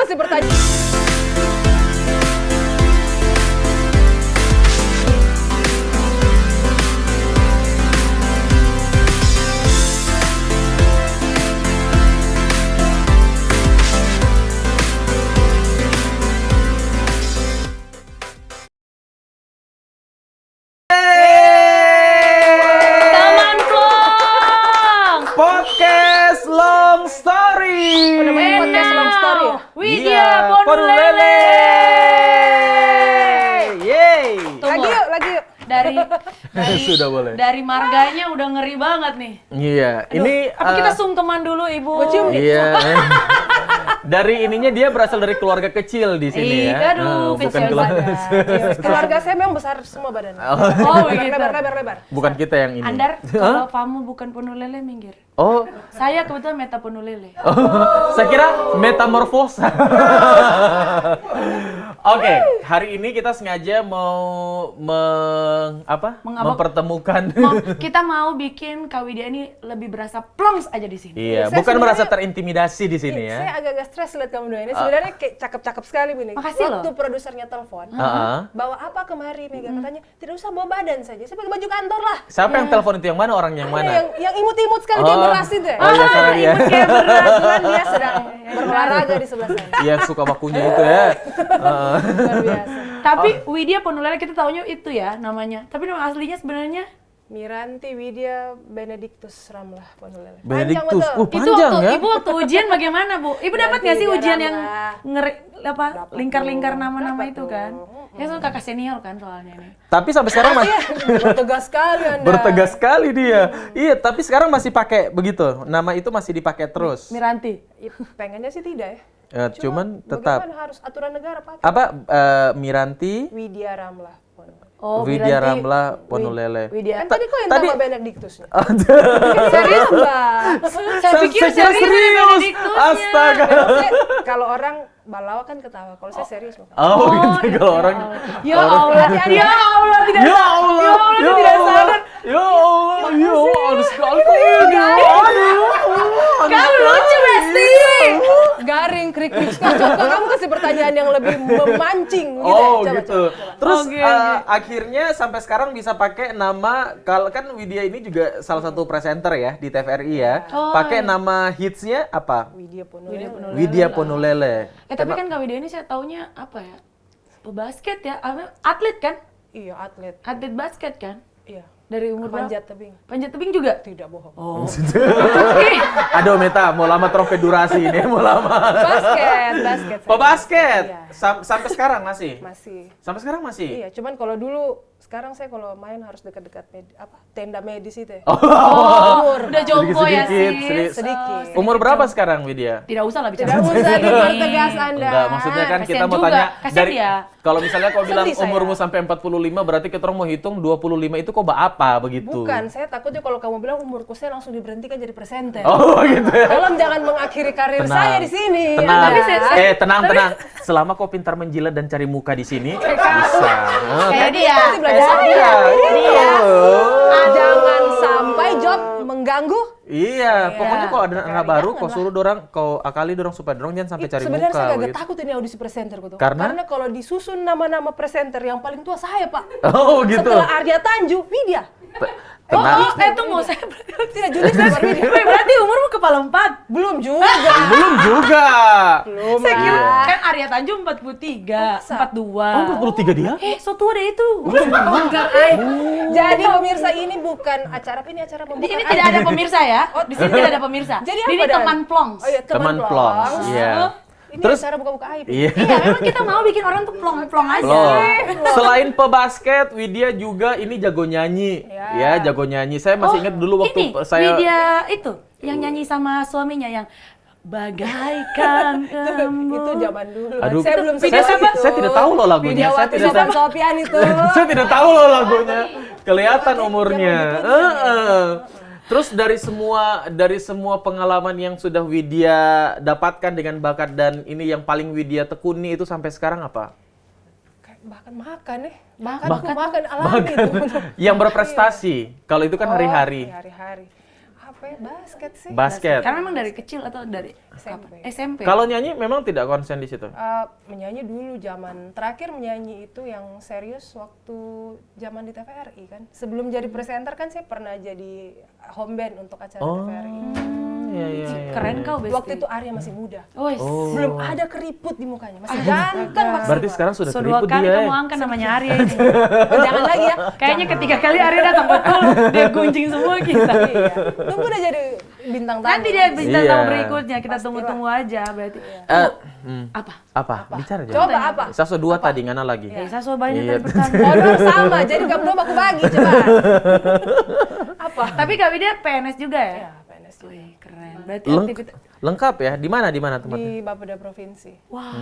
kasih pertanyaan. Podcast Long Story. Podcast Long Story ya? Widya Ponulele. Yeay. Lagi yuk. Dari Sudah boleh. Dari marganya udah ngeri banget nih. Iya, ini Apa kita sungkeman dulu, Ibu? Gua cium nih. Iya. Dari ininya dia berasal dari keluarga kecil di sini ya. Aduh, bukan kecil keluarga. Keluarga saya memang besar semua badannya. Oh, begitu. Lebar. Bukan kita yang ini. Andar, kalau kamu bukan Ponulele, minggir. Oh, Saya kebetulan Meta Ponulele. saya kira metamorfosa. Oke, hari ini kita sengaja mau mempertemukan. Kita mau bikin Kak Widya ini lebih berasa plongs aja di sini. Iya, Saya bukan sebenarnya- merasa terintimidasi di sini ya. Saya agak-agak stres lihat kamu dua ini. Sebenarnya kayak cakep-cakep sekali begini. Makasih loh. Waktu produsernya telepon, Heeh. bawa apa kemari Mega? Katanya tidak usah bawa badan saja. Saya pakai baju kantor lah. Siapa yang telepon itu? Yang mana? Orang yang Ada mana? yang imut-imut sekali kayak beras itu ya. Oh iya, salah dia. Kebetulan dia sedang berolahraga di sebelah sana. Iya, suka bakunya itu ya. Heeh. Luar biasa. Tapi Widya Ponulele kita taunya itu ya namanya. Tapi nama aslinya sebenarnya Miranti Widya Benedictus Ramlah Ponulele. Benedictus. betul. itu Panjang waktu ya? Ibu waktu ujian bagaimana, Bu? Ibu dapat nggak sih Widya ujian yang Ramlah. lingkar-lingkar nama-nama Dapat itu kan? tuh. Ya soal kakak senior kan soalnya ini. Tapi sampai sekarang masih Bertegas sekali Anda. bertegas sekali dia. Iya, tapi sekarang masih pakai begitu. Nama itu masih dipakai terus. Miranti. Pengennya sih tidak ya. Cuman tetap Bagaimana harus aturan negara pakai? apa Miranti Widya Ramlah Ponulele. Widya Miranti. Ramlah Ponulele. Widya. Kan tadi kok yang nama Benedictusnya? Serius, Mbak. Saya pikir kira serius Benedictusnya. Astaga. Kalau orang balawa kan ketawa. Kalau saya serius. Mbak. Oh, gitu kalau orang. Ya Allah, ya Allah tidak Ya sadar. Allah, Ya Allah ya tidak Allah, sadar. ya Allah, ya Allah, ada sekali ini. Kamu lucu, Besti. Garing, krik-krik. Coba kamu kasih pertanyaan yang lebih memancing. Gitu ya? Oh Coba, gitu. coba. Terus Oke. akhirnya sampai sekarang bisa pakai nama, kalau kan Widya ini juga salah satu presenter ya di TVRI ya. Oh, Pakai nama hitsnya apa? Widya Ponulele. Widya Ponulele. Tapi kan Kak Widya ini saya taunya apa ya? Pebasket ya, atlet kan? Iya, atlet. Atlet basket kan? Iya. Dari umur berapa? Panjat tebing. Panjat tebing juga? Tidak bohong. Oh. Aduh Meta, mau lama trofe durasi ini, mau lama. Basket. Pebasket. Iya. Sampai sekarang masih? Masih. Sampai sekarang masih? Iya, cuman kalau dulu sekarang saya kalau main harus dekat-dekat tenda medis itu ya. Oh, udah jompo ya Sedikit, sih. sedikit. Umur berapa sekarang Widya? Tidak usah lah bicara. Tidak usah dipertegas Anda. Enggak, maksudnya kan kita Kasian mau juga. tanya Kasian dia. kalau misalnya kau bilang Sedih saya. umurmu sampai 45 berarti kita orang mau hitung 25 itu kok apa begitu. Bukan, saya takutnya kalau kamu bilang umurku saya langsung diberhentikan jadi presenter. Oh gitu ya. Tolong jangan mengakhiri karir saya di sini. Tenang. Anda. Tenang. Selama kau pintar menjilat dan cari muka di sini bisa. Kayak dia. Pasti belajar Iya. Dia. Jangan sampai job mengganggu. Iya, pokoknya kalau ada anak baru, jangan kau suruh dorang, kau akali dorang supaya dorang jangan sampai cari Sebenarnya muka. saya agak gitu. takut ini audisi presenter gitu. Karena? kalau disusun nama-nama presenter yang paling tua saya, Pak. Oh gitu. Setelah Arya Tanjung, Widya. Tenang. Tunggu, saya Tidak jujur saya baru Widya. Wih, berarti umurmu kepala 4. Belum juga. Belum juga. Saya kira Iya. kan Arya Tanjung 43, 42. Oh, 43 dia? So tua deh itu. Jadi pemirsa ini bukan acara pembukaan. Ini tidak ada pemirsa ya. Di sini tidak ada pemirsa. Jadi ini apa, Dan? teman plongs. Oh iya, Teman plongs. Iya. Ini Terus acara buka-buka aib. iya. Iya, memang kita mau bikin orang tuh plong-plong aja. Loh. Selain pebasket, Widya juga ini jago nyanyi. Ya, jago nyanyi. Saya masih ingat dulu waktu ini, saya Widya itu yang nyanyi sama suaminya yang bagaikan embun. Itu zaman dulu. Aduh, saya belum video sedar apa? itu. Saya tidak tahu loh lagunya. Video Saya waktu tidak Sofyan tahu. Sofian itu. Saya tidak tahu loh lagunya. Kelihatan umurnya. Terus dari semua pengalaman yang sudah Widya dapatkan dengan bakat dan ini yang paling Widya tekuni itu sampai sekarang apa? Bahkan makan makan alami itu. Yang berprestasi. Kalau itu kan hari-hari. Hari-hari. Apa ya? Basket sih. Basket. Karena memang dari kecil atau dari SMP. SMP. Kalau nyanyi memang tidak konsen di situ. Menyanyi dulu zaman terakhir menyanyi itu yang serius waktu zaman di TVRI kan. Sebelum jadi presenter kan saya pernah jadi home band untuk acara TVRI. Iya. Keren kau Besti. Waktu itu Arya masih muda. Oh. Belum ada keriput di mukanya, masih ganteng maksimal. Berarti sekarang sudah So, 2 keriput kali dia. kamu angkat namanya Arya ini. Jangan lagi ya. Kayaknya ketiga kali Arya datang betul dia gunjing semua kita. Iya. Tunggu udah jadi bintang tamu. Nanti dia bintang Iya. tamu berikutnya kita tunggu-tunggu aja berarti. Apa? Bicara aja. Coba apa? Saso 2 tadi ngana lagi. Ya, saya so banyak Iya. dari pertama. Oh, sama. Jadi kamu dua aku bagi coba. Apa? Tapi kami dia PNS juga ya? Ya, PNS juga. Wih, keren. Berarti Leng- aktivitas lengkap ya. Di mana tempatnya? Di Bapeda Provinsi. wah,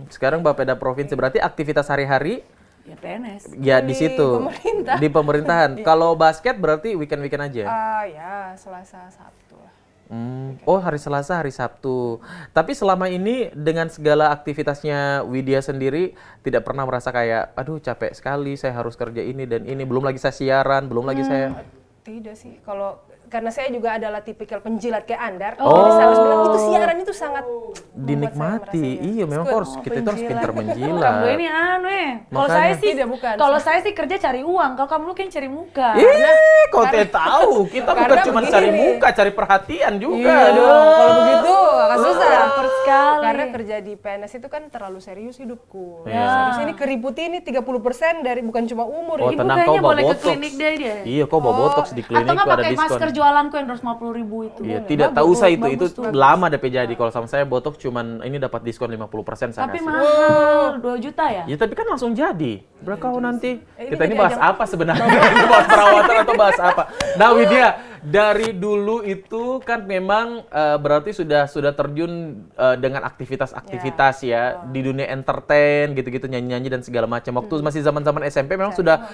Sekarang Bapeda Provinsi berarti aktivitas hari-hari ya PNS. ya di situ. pemerintah. Di pemerintahan. Kalau basket berarti weekend-weekend aja. Ya, Selasa, Sabtu lah. Oh, hari Selasa, hari Sabtu. Tapi selama ini dengan segala aktivitasnya Widya sendiri tidak pernah merasa kayak, aduh capek sekali, saya harus kerja ini dan ini. Belum lagi saya siaran, belum lagi saya. Tidak sih, karena saya juga adalah tipikal penjilat kayak Andar. Jadi saya harus bilang itu siaran itu sangat Dinikmati. Iya, memang Good. harus kita itu harus pintar Kamu menjilat. ini Kalau Makanya. saya sih, Tidak, bukan. kalau saya sih kerja cari uang. Kalau kamu lu kan cari muka. Kau tidak tahu, kita bukan karena cuma begini. cari muka, cari perhatian juga. Iya dong, kalau begitu agak susah. Lapar sekali. Karena kerja di PNS itu kan terlalu serius hidupku. Iya. Serius ini keriput ini 30% dari bukan cuma umur. Oh, Ibu tenang, kayaknya kau bawa boleh ke botox. klinik dia. Iya, kau bawa botox di Atau klinik nggak ada pakai diskon. masker jualanku yang 250.000 itu. Iya, tidak tahu saya itu lama DP jadi. Kalau sama saya botox cuman ini dapat diskon 50% saya Tapi kasih. mahal, 2 juta ya? Ya tapi kan langsung jadi. Berapa kau nanti? Ini Kita ini jadi bahas ajang- apa sebenarnya? Ini bahas perawatan atau bahas apa? Nah Widya, dari dulu itu kan memang berarti sudah terjun dengan aktivitas-aktivitas ya di dunia entertain gitu-gitu nyanyi-nyanyi dan segala macam. Waktu masih zaman-zaman SMP memang sudah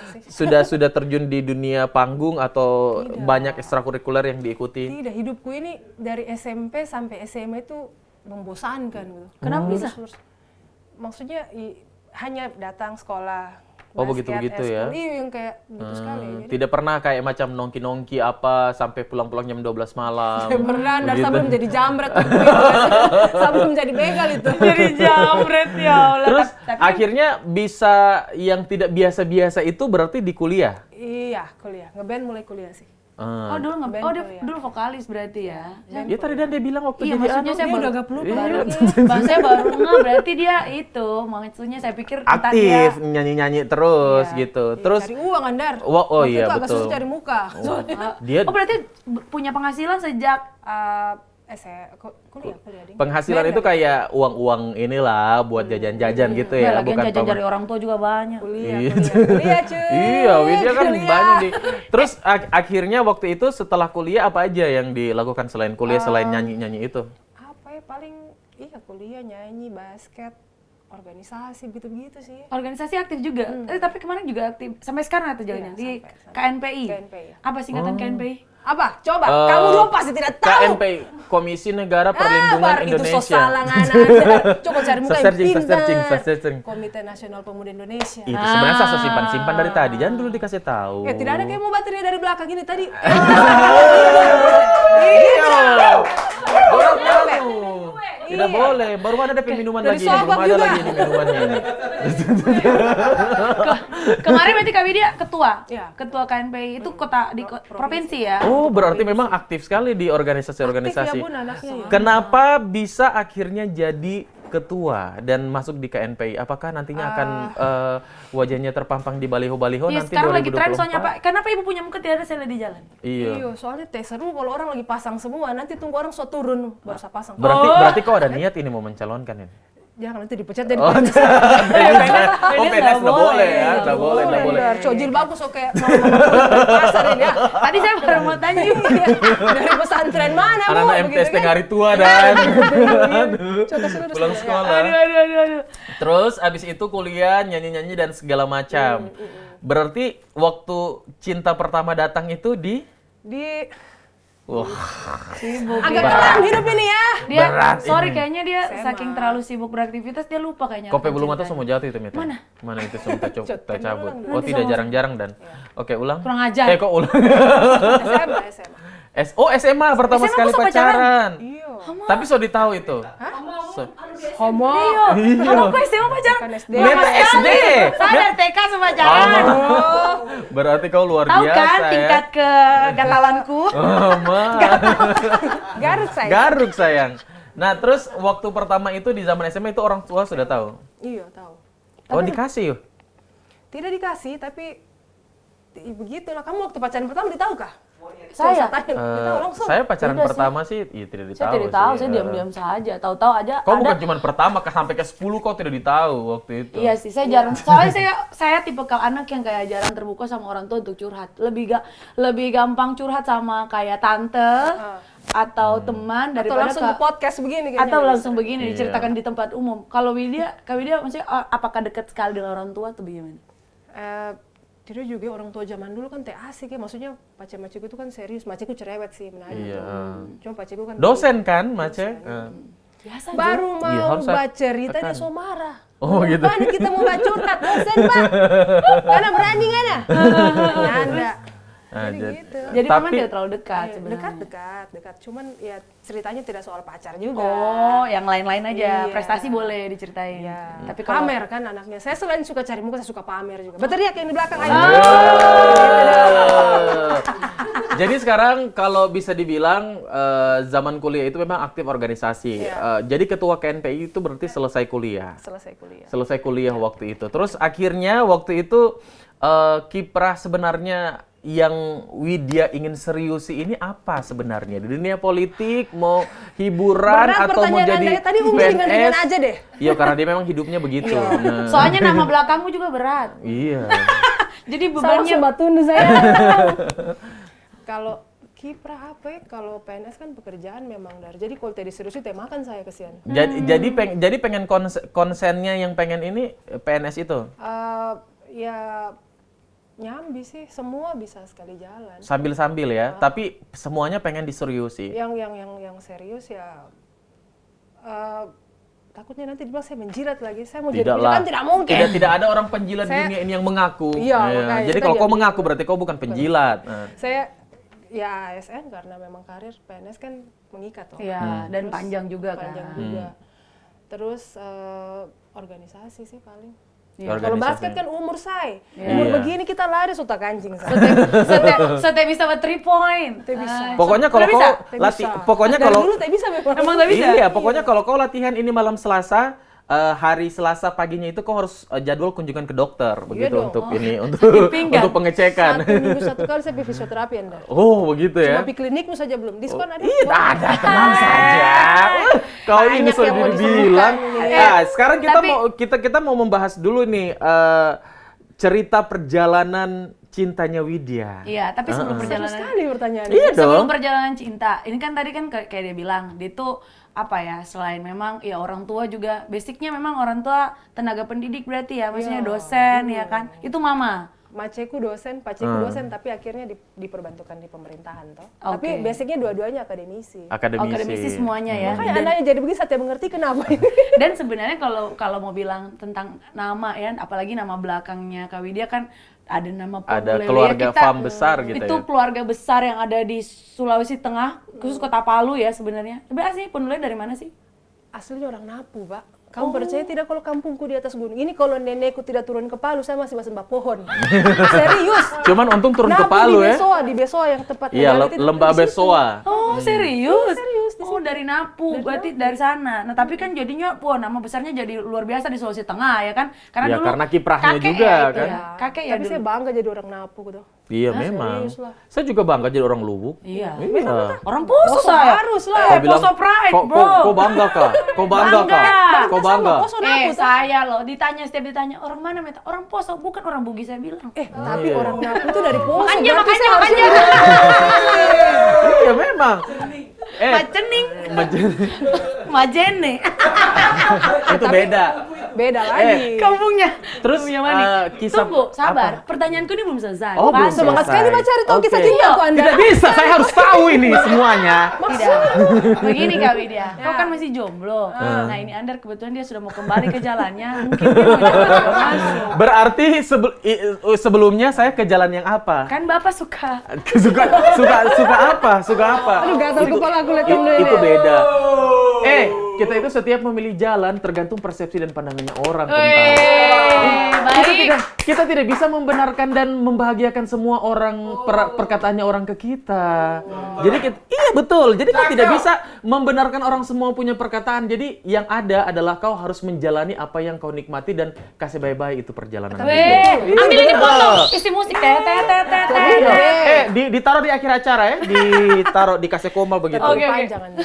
terjun di dunia panggung atau banyak ekstrakurikuler yang diikuti. Tidak, hidupku ini dari SMP sampai SMA itu membosankan gitu. Kenapa bisa? Maksudnya hanya datang sekolah. Oh, basket, begitu-begitu ya? Iya, yang kayak gitu sekali. Jadi Tidak pernah kayak macam nongki-nongki apa sampai pulang-pulang jam 12 malam. saya pernah Andar Begitu. sebelum jadi jambret waktu itu. Sebelum jadi begal itu. Jadi jambret ya Allah. Terus Tapi akhirnya bisa yang tidak biasa-biasa itu berarti di kuliah. Iya, kuliah. Ngeband mulai kuliah sih. Oh dulu ngeband, Band dia kuliah. dulu vokalis berarti ya. Ya tadi dia bilang waktu Iya jadi maksudnya anu, saya Dia baru udah gak peluk Iya. baru. Bahasanya baru nggak berarti dia itu maksudnya saya pikir entah aktif dia nyanyi-nyanyi terus Iya. gitu. Iya, Terus cari uang Andar. Oh, Waktu iya, itu agak betul. susah cari muka. dia Oh berarti punya penghasilan sejak Kuliah ding. penghasilan itu kayak uang-uang inilah buat jajan-jajan gitu ya, lagian bukan jajan dari orang tua juga banyak. Kuliah cuy. Iya, Widya kan Kuliah. banyak di. Terus akhirnya waktu itu setelah kuliah apa aja yang dilakukan selain kuliah selain nyanyi-nyanyi itu? Apa ya paling kuliah nyanyi basket organisasi gitu-gitu sih. Organisasi aktif juga. Tapi kemarin juga aktif sampai sekarang atau jalannya di sampai. KNPI. KNPI, ya. Apa singkatan KNPI? Apa? Coba, kamu dulu pasti tidak tahu. KNPI, Komisi Negara Perlindungan Bar, itu Indonesia. sosalangan Coba cari muka yang Searching, pintar. searching. Komite Nasional Pemuda Indonesia. Itu sebenarnya saya simpan-simpan dari tadi. Jangan dulu dikasih tahu. Tidak ada kayak mau baterai dari belakang ini tadi. Iya. Tidak boleh. Baru ada DP minuman Dari lagi. Belum Sobak ada juga. lagi ini minumannya ini. Kemarin berarti Kak Widya ketua. Iya. Ketua KNPI itu kota di provinsi ya. Oh, berarti memang aktif sekali di organisasi-organisasi. Aktif ya, Bun, anaknya ya. Kenapa bisa akhirnya jadi ketua dan masuk di KNPI? Apakah nantinya akan wajahnya terpampang di baliho-baliho Iya, nanti sekarang lagi tren 2024? soalnya Pak. Kenapa ibu punya muka tidak ada saya lihat di jalan? Iya. Iya, soalnya seru kalau orang lagi pasang semua, nanti tunggu orang so turun baru saya pasang. Berarti kok ada niat ini mau mencalonkan ini? Jangan nanti dipecat jadi Oh, PNS. PNS nggak boleh ya, nggak boleh, nggak boleh. Cojil bagus oke. Pasar ini ya. Tadi saya baru mau tanya ibu. Dari pesantren mana, Bu? Anak-anak Begitu MTS kan? tengah hari tua dan Coba seluruh pulang sekolah. Aduh. Terus abis itu kuliah, nyanyi-nyanyi dan segala macam. Berarti waktu cinta pertama datang itu di di wah, agak kelam hidup ini ya. Dia, Berat sorry ini. kayaknya dia Sama. saking terlalu sibuk beraktivitas dia lupa kayaknya. kopi akan belum atau ceritanya. semua jatuh itu Mita? Mana? Mana itu semua kita cabut. Nanti Oh tidak jarang-jarang dan. Oke ulang. Kurang ajar. Kok ulang? SMA. SMA pertama SMA sekali masa pacaran. Iya. Tapi sudah tahu itu. Homo. Iya. Kalau aku SMA pacaran. Kan SD. Met SD. Saya dari TK sama pacaran. Oh, berarti kau luar Tahu biasa kan ya. tingkat kegatalanku? Oh, Ma. Garuk saya. Garuk sayang. Nah, terus waktu pertama itu di zaman SMA itu orang tua sudah tahu. Iya, tahu. Oh, dikasih yuk. Tidak dikasih, tapi begitulah. Kamu waktu pacaran pertama ditahu kah? Saya? Ditahu langsung. Saya pacaran Tidak sih. pertama sih, iya tidak ditahu. Saya tidak tahu, sih. saya diam-diam saja. Tahu-tahu aja Kau ada. bukan cuma pertama, sampai ke 10 kau tidak ditahu waktu itu. Iya sih, saya jarang. Soalnya saya tipe anak yang kayak jarang terbuka sama orang tua untuk curhat. Lebih gampang curhat sama kayak tante atau teman Atau daripada langsung ke podcast begini kayaknya. atau langsung begini Iya. diceritakan di tempat umum. Kalau Kak Widya maksudnya apakah dekat sekali dengan orang tua atau bagaimana? Tidak juga orang tua zaman dulu kan teh asik ya, maksudnya pace-maceku itu kan serius, maceku cerewet sih menanya. Iya. Cuma paceku kan Dosen kan, Mace? Biasa baru Iya, mau harus bercerita dia tekan. so marah. Oh, gitu. Mana kita mau baca curhat dosen pak? Karena berani kan ya? Nanda. Nah, Jadi gitu. Jadi memang Tapi- tidak terlalu dekat Iya, sebenarnya. dekat. Cuman ya ceritanya tidak soal pacar juga. Oh, yang lain-lain aja. Iya. Prestasi boleh diceritain. Iya. Tapi kalau Pamer kan anaknya. Saya selain suka cari muka, saya suka pamer juga. Berteriak yang di belakang aja. Jadi sekarang kalau bisa dibilang zaman kuliah itu memang aktif organisasi. Jadi ketua KNPI itu berarti selesai kuliah. Selesai kuliah. Selesai kuliah waktu itu. Terus akhirnya waktu itu kiprah sebenarnya yang Widya ingin seriusi ini apa sebenarnya? Di dunia politik, mau hiburan Berat atau mau pertanyaan jadi Anda. Tadi Umi ringan-ringan aja deh. Iya, karena dia memang hidupnya begitu. Nah, soalnya nama belakangmu juga berat. iya. Jadi Salah bebannya sebatun saya. Kalau kiprah apa ya? Kalau PNS kan pekerjaan memang dari. Jadi kalau tadi serius itu makan saya kesian. Jadi pengen konsennya yang pengen ini PNS itu. Ya nyambi sih, semua bisa sekali jalan. Sambil-sambil ya, tapi semuanya pengen diseriusi. Yang serius ya takutnya nanti dibilang saya menjilat lagi. Saya mau jadi Tidak penjilat lah. kan tidak mungkin. Tidak ada orang penjilat di Saya- dunia ini yang mengaku. Iya, makanya Jadi kita kalau kau jangan mengaku gitu. berarti kau bukan penjilat. Nah. Saya ya ASN karena memang karir PNS kan mengikat toh. ya dan Terus panjang juga panjang kan. juga. Terus organisasi sih paling. Iya. Kalau Organisasi. basket kan umur saya. Iya. Umur Iya. begini kita lari suta kancing. Sete bisa buat 3 point. Teh bisa. Pokoknya kalau Udah kau bisa? Teh latih, bisa. pokoknya Dari kalau dulu teh bisa memang. Emang nggak bisa? Iya, pokoknya kalau kau latihan ini malam Selasa, hari Selasa paginya itu kau harus jadwal kunjungan ke dokter begitu dong. untuk ini untuk pinggang. untuk pengecekan. Satu minggu satu kali saya pergi fisioterapi Anda. Oh, begitu ya. Cuma di klinikmu saja belum. Diskon ada. Iya, ada, tenang saja. Kau ini Banyak sudah yang mau dibilang. disebutkan ini. Nah, sekarang Tapi- kita mau membahas dulu nih cerita perjalanan cintanya Widya. Iya, tapi sebelum Seru perjalanan sekali pertanyaannya. Iya sebelum dong. perjalanan cinta, ini kan tadi kan kayak dia bilang, dia tuh apa ya, selain memang ya orang tua juga, basicnya memang orang tua tenaga pendidik berarti ya, maksudnya Iya, dosen ya kan, itu mama. Maceku dosen, paceku dosen, tapi akhirnya diperbantukan di pemerintahan toh. Oke. Tapi basicnya dua-duanya akademisi. Akademisi semuanya ya. Makanya anaknya jadi begitu saya mengerti kenapa ini. Dan sebenarnya kalau mau bilang tentang nama ya, apalagi nama belakangnya Kak Widya kan ada nama Ada Polele. keluarga Kita- fam besar gitu itu ya. keluarga besar yang ada di Sulawesi Tengah, khusus Kota Palu ya sebenarnya. Tapi asli Polele dari mana sih? Aslinya orang Napu, Pak. Kamu percaya tidak kalau kampungku di atas gunung? Ini kalau nenekku tidak turun ke Palu, saya masih sembah pohon. Serius. Cuman untung turun ke Napu Palu ya. di Besoa yang tepat. Iya, negara itu Lembah di situ. Besoa. Oh serius? Serius, di Oh dari Napu, berarti dari sana. Nah tapi kan jadinya, wah nama besarnya jadi luar biasa di Sulawesi Tengah ya kan? Ya, dulu karena kiprahnya kakek juga, ya, itu kan? ya. Kakek ya Tapi dulu. saya bangga jadi orang Napu gitu. Iya memang. serius lah. Saya juga bangga jadi orang Lubuk. Iya. Iya. Orang Poso Poso saya. harus lah. Kau bilang, Poso pride, kok bro. kok bangga kah? Kok bangga kah? Kok bangga? Poso Napu, toh. Saya loh setiap ditanya orang mana Meta? Orang Poso, bukan orang Bugis saya bilang. Tapi Iya. orang Napu itu dari Poso. Makanya, berarti makanya, saya harus makanya. Iya memang. Macening, Majen- Majene. itu beda. Beda lagi. Kampungnya. Terus, Kampungnya mana? kisah Tunggu, sabar. apa? Pertanyaanku ini belum selesai. Oh, belum Semangat selesai. sekali Mbak cari tahu kisah Oke. cintaku Anda. Tidak bisa, saya harus tahu ini semuanya. Tidak. Begini Kak Widya, kau kan masih jomblo. Nah ini Andar kebetulan dia sudah mau kembali ke jalannya. Mungkin dia mau coba masuk. Berarti sebelumnya saya ke jalan yang apa? Kan Bapak suka. Suka apa? Suka apa? Aduh, gatal kepala aku lihat dulu Itu ini. beda. Kita itu setiap memilih jalan tergantung persepsi dan pandangannya orang tentang. Baik. Kita tidak bisa membenarkan dan membahagiakan semua orang perkataannya orang ke kita. Jadi iya betul. Jadi kita tidak bisa membenarkan orang semua punya perkataan. Jadi yang ada adalah kau harus menjalani apa yang kau nikmati dan kasih bye-bye itu perjalanan. Ambil ini foto, isi musik Ditaruh di akhir acara ya, ditaruh dikasih koma begitu. Oke. Panjang Anda.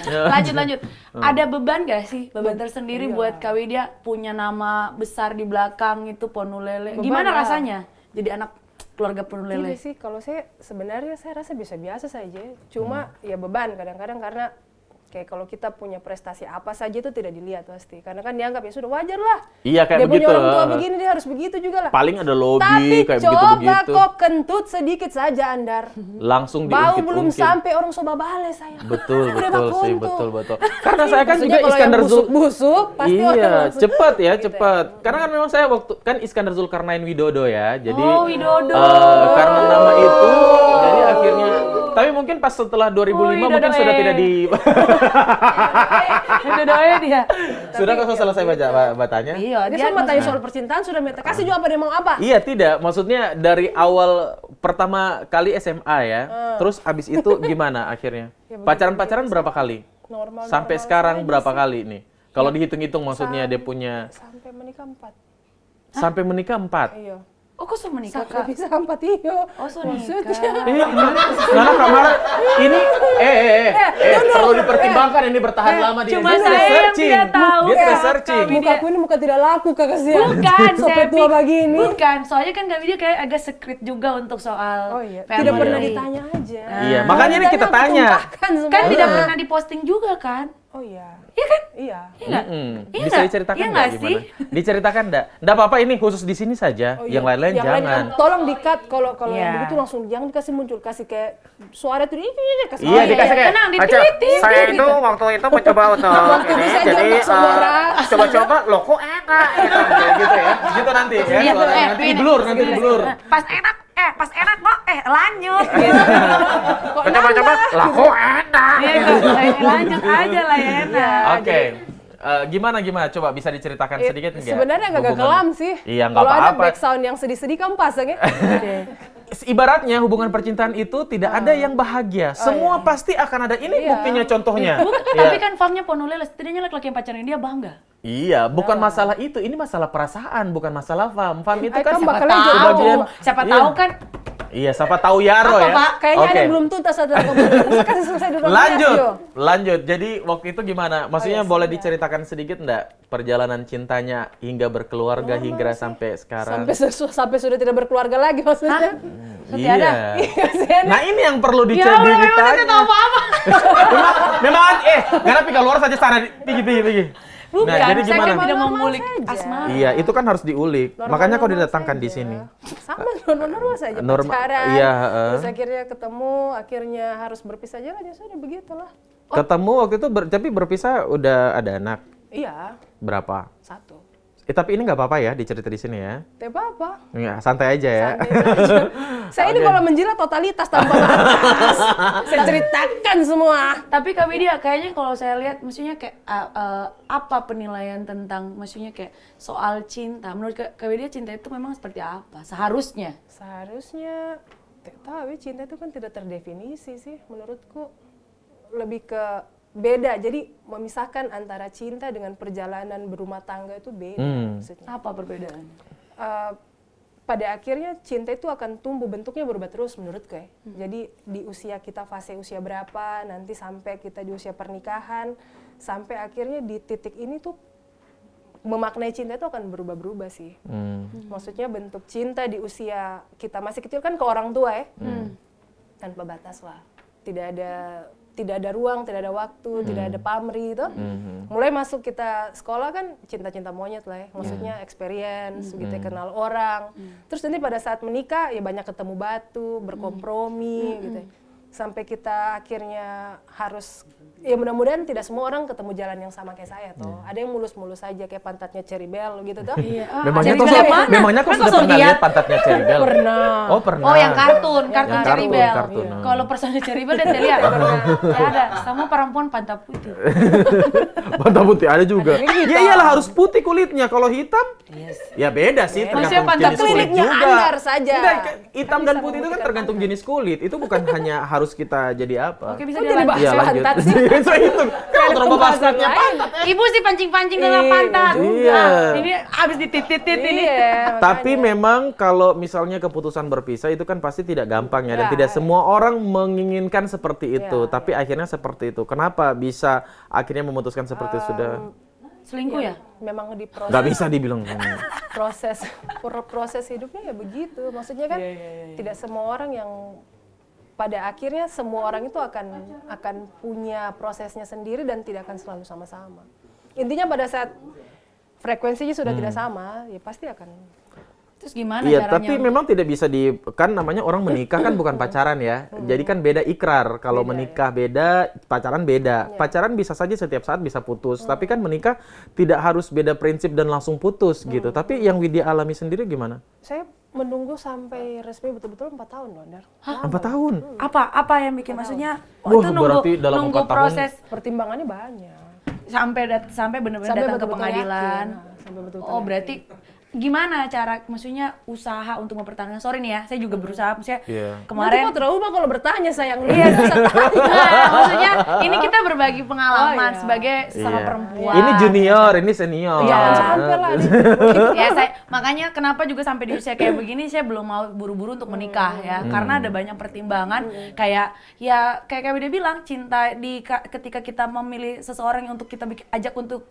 Lanjut. Ada beban gak sih? Beban tersendiri buat Kak Widya punya nama besar di belakang itu Ponulele. Beban Gimana lah. rasanya jadi anak keluarga Tidak Ponulele? sih, kalau sebenarnya saya rasa biasa-biasa saja. Cuma ya beban kadang-kadang karena kayak kalau kita punya prestasi apa saja itu tidak dilihat pasti. Karena kan dianggap ya sudah wajar lah. Iya kayak dia begitu. punya orang tua begini dia harus begitu juga lah. Paling ada lobby Tapi kayak coba begitu-begitu. kok kentut sedikit saja Andar. Langsung Bau belum diungkit-ungkit. sampai orang soba bale saya. Betul Udah sih, bakonto. betul. Karena saya kan Maksudnya juga kalau Iskandar yang Zul. busuk-busuk pasti orang Iya, langsung- cepat ya, Gitu cepat. Karena kan memang saya waktu kan Iskandar Zulkarnain Widodo ya. Jadi Oh, Widodo. karena nama itu jadi akhirnya tapi mungkin pas setelah 2005 mungkin sudah tidak di Udah doain dia. sudah kok selesai bacanya? Iya, Dia sama tanya soal percintaan sudah minta kasih jawab dia mau apa. Iya, tidak. Maksudnya dari awal pertama kali SMA ya. Terus abis itu gimana akhirnya? Ya, begitu. Pacaran-pacaran berapa kali? Normal. Sampai sekarang berapa kali nih? Kalau dihitung-hitung maksudnya dia punya Sampai menikah 4. sampai menikah 4. Iya. Oh, kok sudah menikah, Sampai Kak? bisa 4 iyo. Oh, sudah Maksudnya. nikah. Karena kamar ini perlu dipertimbangkan ini bertahan lama dia. Cuma Dia saya yang searching. tidak tahu. Dia Ya, searching. Kak. Muka aku ini muka tidak laku Kak kasihan. Bukan, Sampai tua begini. Bukan, soalnya kan Kak Widya kayak agak secret juga untuk soal Oh iya, family. tidak pernah ditanya aja. Iya, makanya ini kita Aku tanya. tumpahkan semua. Kan tidak pernah diposting juga kan? Oh iya. Iya kan? Iya. Iya nggak? Iya Bisa nggak? diceritakan Iya nggak nggak gimana? sih? Diceritakan nggak? Nggak apa-apa ini khusus di sini saja. Oh, Yang iya. lain-lain Yang jangan. tolong di-cut kalau Iya. yang begitu langsung jangan dikasih muncul, kasih kayak suara tuh kasih. Iya, dikasih kayak, tenang, "Aca, ditweetin. saya itu waktu itu mencoba untuk Waktu itu saya jomblo suara. coba-coba loh kok enak gitu, kayak gitu ya. Gitu nanti ya. Iya, suaranya. Nanti ini. diblur, nanti diblur. Pas enak kok, lanjut gitu. Kok Coba-coba nambah? lah kok enak. Iya, lanjut aja lah ya enak. Oke. Gimana? Coba bisa diceritakan sedikit nggak? Sebenarnya agak hubungan- kelam sih. Iya, nggak Kalau ada apa-apa. background yang sedih-sedih kan pasang ya. Ibaratnya hubungan percintaan itu tidak ada yang bahagia. Semua pasti akan ada. Ini Iya. buktinya contohnya. Tapi kan farmnya Ponulele, setidaknya laki-laki yang pacaran dia bangga. Iya, bukan masalah itu. Ini masalah perasaan, bukan masalah fam. Fam itu kan Kan bakalan Tahu, jodoh. sebagian. siapa Iya. tahu kan Iya, siapa tahu Yaro Apa, ya. Pak? Kayaknya Oke. ada yang belum tuntas atau komunikasi. Kasih selesai dulu. Lanjut. Jadi waktu itu gimana? Maksudnya boleh diceritakan sedikit enggak perjalanan cintanya hingga berkeluarga hingga sampai sekarang? Sampai sudah tidak berkeluarga lagi maksudnya. Setia ada? Kasihan. Nah, ini yang perlu ya Allah, memang saya tidak tahu ditanya. apa-apa. Memang karena pika luar saja sana tinggi. Bukan, Nah, jadi saya gimana? kan tidak mau Normal ngulik saja. asmara. Iya, itu kan harus diulik. Makanya kau didatangkan di sini. Sama normal saja Normal, pacaran. iya, Terus akhirnya ketemu, akhirnya harus berpisah jalan ya sudah begitulah. Ketemu waktu itu tapi berpisah udah ada anak. Iya, Berapa? 1. Tapi ini nggak apa-apa ya dicerita di sini ya. Tidak apa-apa. Ya, santai aja ya. Santai saja. Saya ini kalau menjilat totalitas tanpa batas. Saya ceritakan semua. Tapi Kak Widya, kayaknya kalau saya lihat, maksudnya kayak apa penilaian tentang, maksudnya kayak soal cinta. Menurut Kak Widya, cinta itu memang seperti apa? Seharusnya. Seharusnya, tidak tahu ya, cinta itu kan tidak terdefinisi sih menurutku. Lebih ke beda, jadi memisahkan antara cinta dengan perjalanan berumah tangga itu beda maksudnya. Apa perbedaannya? Pada akhirnya cinta itu akan tumbuh, bentuknya berubah terus menurutku ya. Jadi di usia kita fase usia berapa, nanti sampai kita di usia pernikahan, sampai akhirnya di titik ini tuh memaknai cinta itu akan berubah-berubah sih. Maksudnya bentuk cinta di usia kita masih kecil kan ke orang tua ya, tanpa batas lah. tidak ada ruang, tidak ada waktu, tidak ada pamrih itu. Mulai masuk kita sekolah kan cinta-cinta monyet lah ya, maksudnya experience, gitu ya, kenal orang. Terus nanti pada saat menikah ya banyak ketemu batu, berkompromi gitu ya. Sampai kita akhirnya harus, ya mudah-mudahan tidak semua orang ketemu jalan yang sama kayak saya toh. Ada yang mulus-mulus aja kayak pantatnya Cherry Bell gitu toh. Memangnya kau sudah pernah lihat pantatnya Cherry Bell? Pernah. Oh pernah. Oh yang kartun Cherry Bell. Kartun. Kalau personnya Cherry Bell dan lihat ya ada sama perempuan pantat putih. Pantat putih ada juga. Ya iyalah harus putih kulitnya. Kalau hitam, ya beda sih. Maksudnya Tergantung pantat jenis kulit kulitnya juga. andar saja. Enggak, hitam Kan dan bisa putih itu kan membuktikan tergantung jenis kulit. Itu bukan hanya harus kita jadi apa. Oke, bisa Kok jadi dilanjut. bahas Iya lanjut. pantat sih? So itu kan terlalu bahasanya pantat. Ibu sih pancing-pancing dengan Iya, pantat. iya. Ini habis dititit-tit ini. Iya, Tapi makanya. memang kalau misalnya keputusan berpisah itu kan pasti tidak gampang ya, dan Ya, tidak semua orang menginginkan seperti itu. Ya, Tapi akhirnya seperti itu. Kenapa bisa akhirnya memutuskan seperti itu sudah? Selingkuh ya? Memang di proses Nggak bisa dibilang. proses hidupnya ya begitu. Maksudnya kan tidak semua orang yang pada akhirnya semua orang itu akan punya prosesnya sendiri dan tidak akan selalu sama-sama. Intinya pada saat frekuensinya sudah tidak sama, ya pasti akan. Terus gimana Iya, caranya? tapi memang tidak bisa kan namanya orang menikah kan bukan pacaran ya. Jadi kan beda ikrar. Kalau menikah beda, pacaran beda. Pacaran bisa saja setiap saat bisa putus, tapi kan menikah tidak harus beda prinsip dan langsung putus gitu. Tapi yang Widya alami sendiri gimana? Saya menunggu sampai resmi betul-betul 4 tahun loh, Dar. 4 tahun. Apa yang bikin maksudnya Wah, itu berarti dalam nunggu 4 tahun proses Pertimbangannya banyak. sampai benar-benar Sampai datang ke betul-betul pengadilan. yakin. Nah, sampai betul-betul Oh, yakin. berarti gimana cara maksudnya usaha untuk mempertahankan? Sorry nih ya, saya juga berusaha maksudnya Iya. Nanti kemarin kok trauma kalau bertanya sayang. Iya, maksudnya ini kita berbagi pengalaman Oh, iya. sebagai sesama Iya. perempuan. Ini junior, ini senior. Jangan sampai lah. Ya saya makanya kenapa juga sampai di usia kayak begini saya belum mau buru-buru untuk menikah ya, karena ada banyak pertimbangan kayak ya kayak Wida bilang cinta ketika kita memilih seseorang yang untuk kita ajak untuk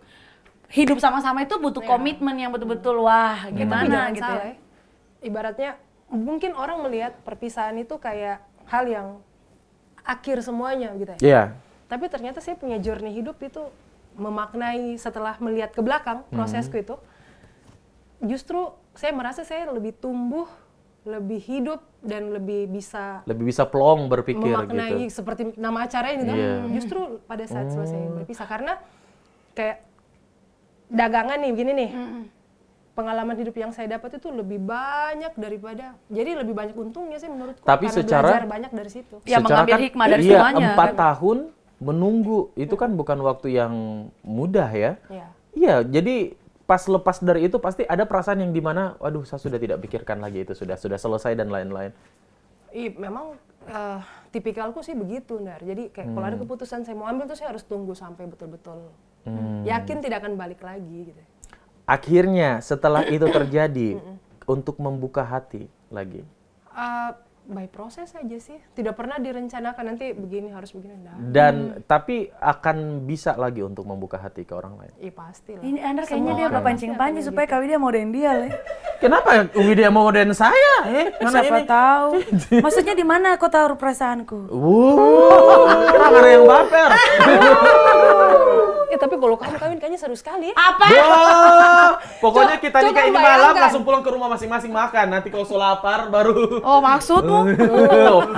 hidup sama-sama itu butuh komitmen yang betul-betul wah Tapi gimana jangan gitu salah ya. Ibaratnya mungkin orang melihat perpisahan itu kayak hal yang akhir semuanya gitu ya. Iya. Tapi ternyata saya punya journey hidup itu memaknai setelah melihat ke belakang prosesku itu. Justru saya merasa saya lebih tumbuh, lebih hidup dan lebih bisa plong berpikir memaknai gitu. seperti nama acaranya gitu. Iya. Justru pada saat selesai berpisah karena kayak dagangan nih begini nih. Pengalaman hidup yang saya dapat itu lebih banyak daripada, jadi lebih banyak untungnya sih menurutku. Tapi karena secara- belajar banyak dari situ. Ya, mengambil hikmah dari iya, semuanya, 4 kan? tahun menunggu itu kan bukan waktu yang mudah ya. Iya. Iya, jadi pas lepas dari itu pasti ada perasaan yang dimana, waduh saya sudah tidak pikirkan lagi itu sudah selesai dan lain-lain. Memang tipikalku sih begitu, Ndar. Jadi kayak kalau ada keputusan saya mau ambil tuh saya harus tunggu sampai betul-betul yakin tidak akan balik lagi gitu. Akhirnya setelah itu terjadi untuk membuka hati lagi. By proses aja sih. Tidak pernah direncanakan nanti begini harus begini. Nah, Dan tapi akan bisa lagi untuk membuka hati ke orang lain. pasti lah. Ini Andra kayaknya Semua dia orang pancing-pancing pasti supaya akan Kak Widya mau den dia lah. Kenapa Widya mau dan saya? Mana Siapa ini? tahu. Maksudnya di mana kau taruh perasaanku? Orang ada yang baper. Tapi kalau kamu kawin kayaknya seru sekali ya. Apa? Wah, pokoknya kita nikah ini coba malam bayangkan. langsung pulang ke rumah masing-masing makan. Nanti kalau so lapar baru. Oh, maksudmu?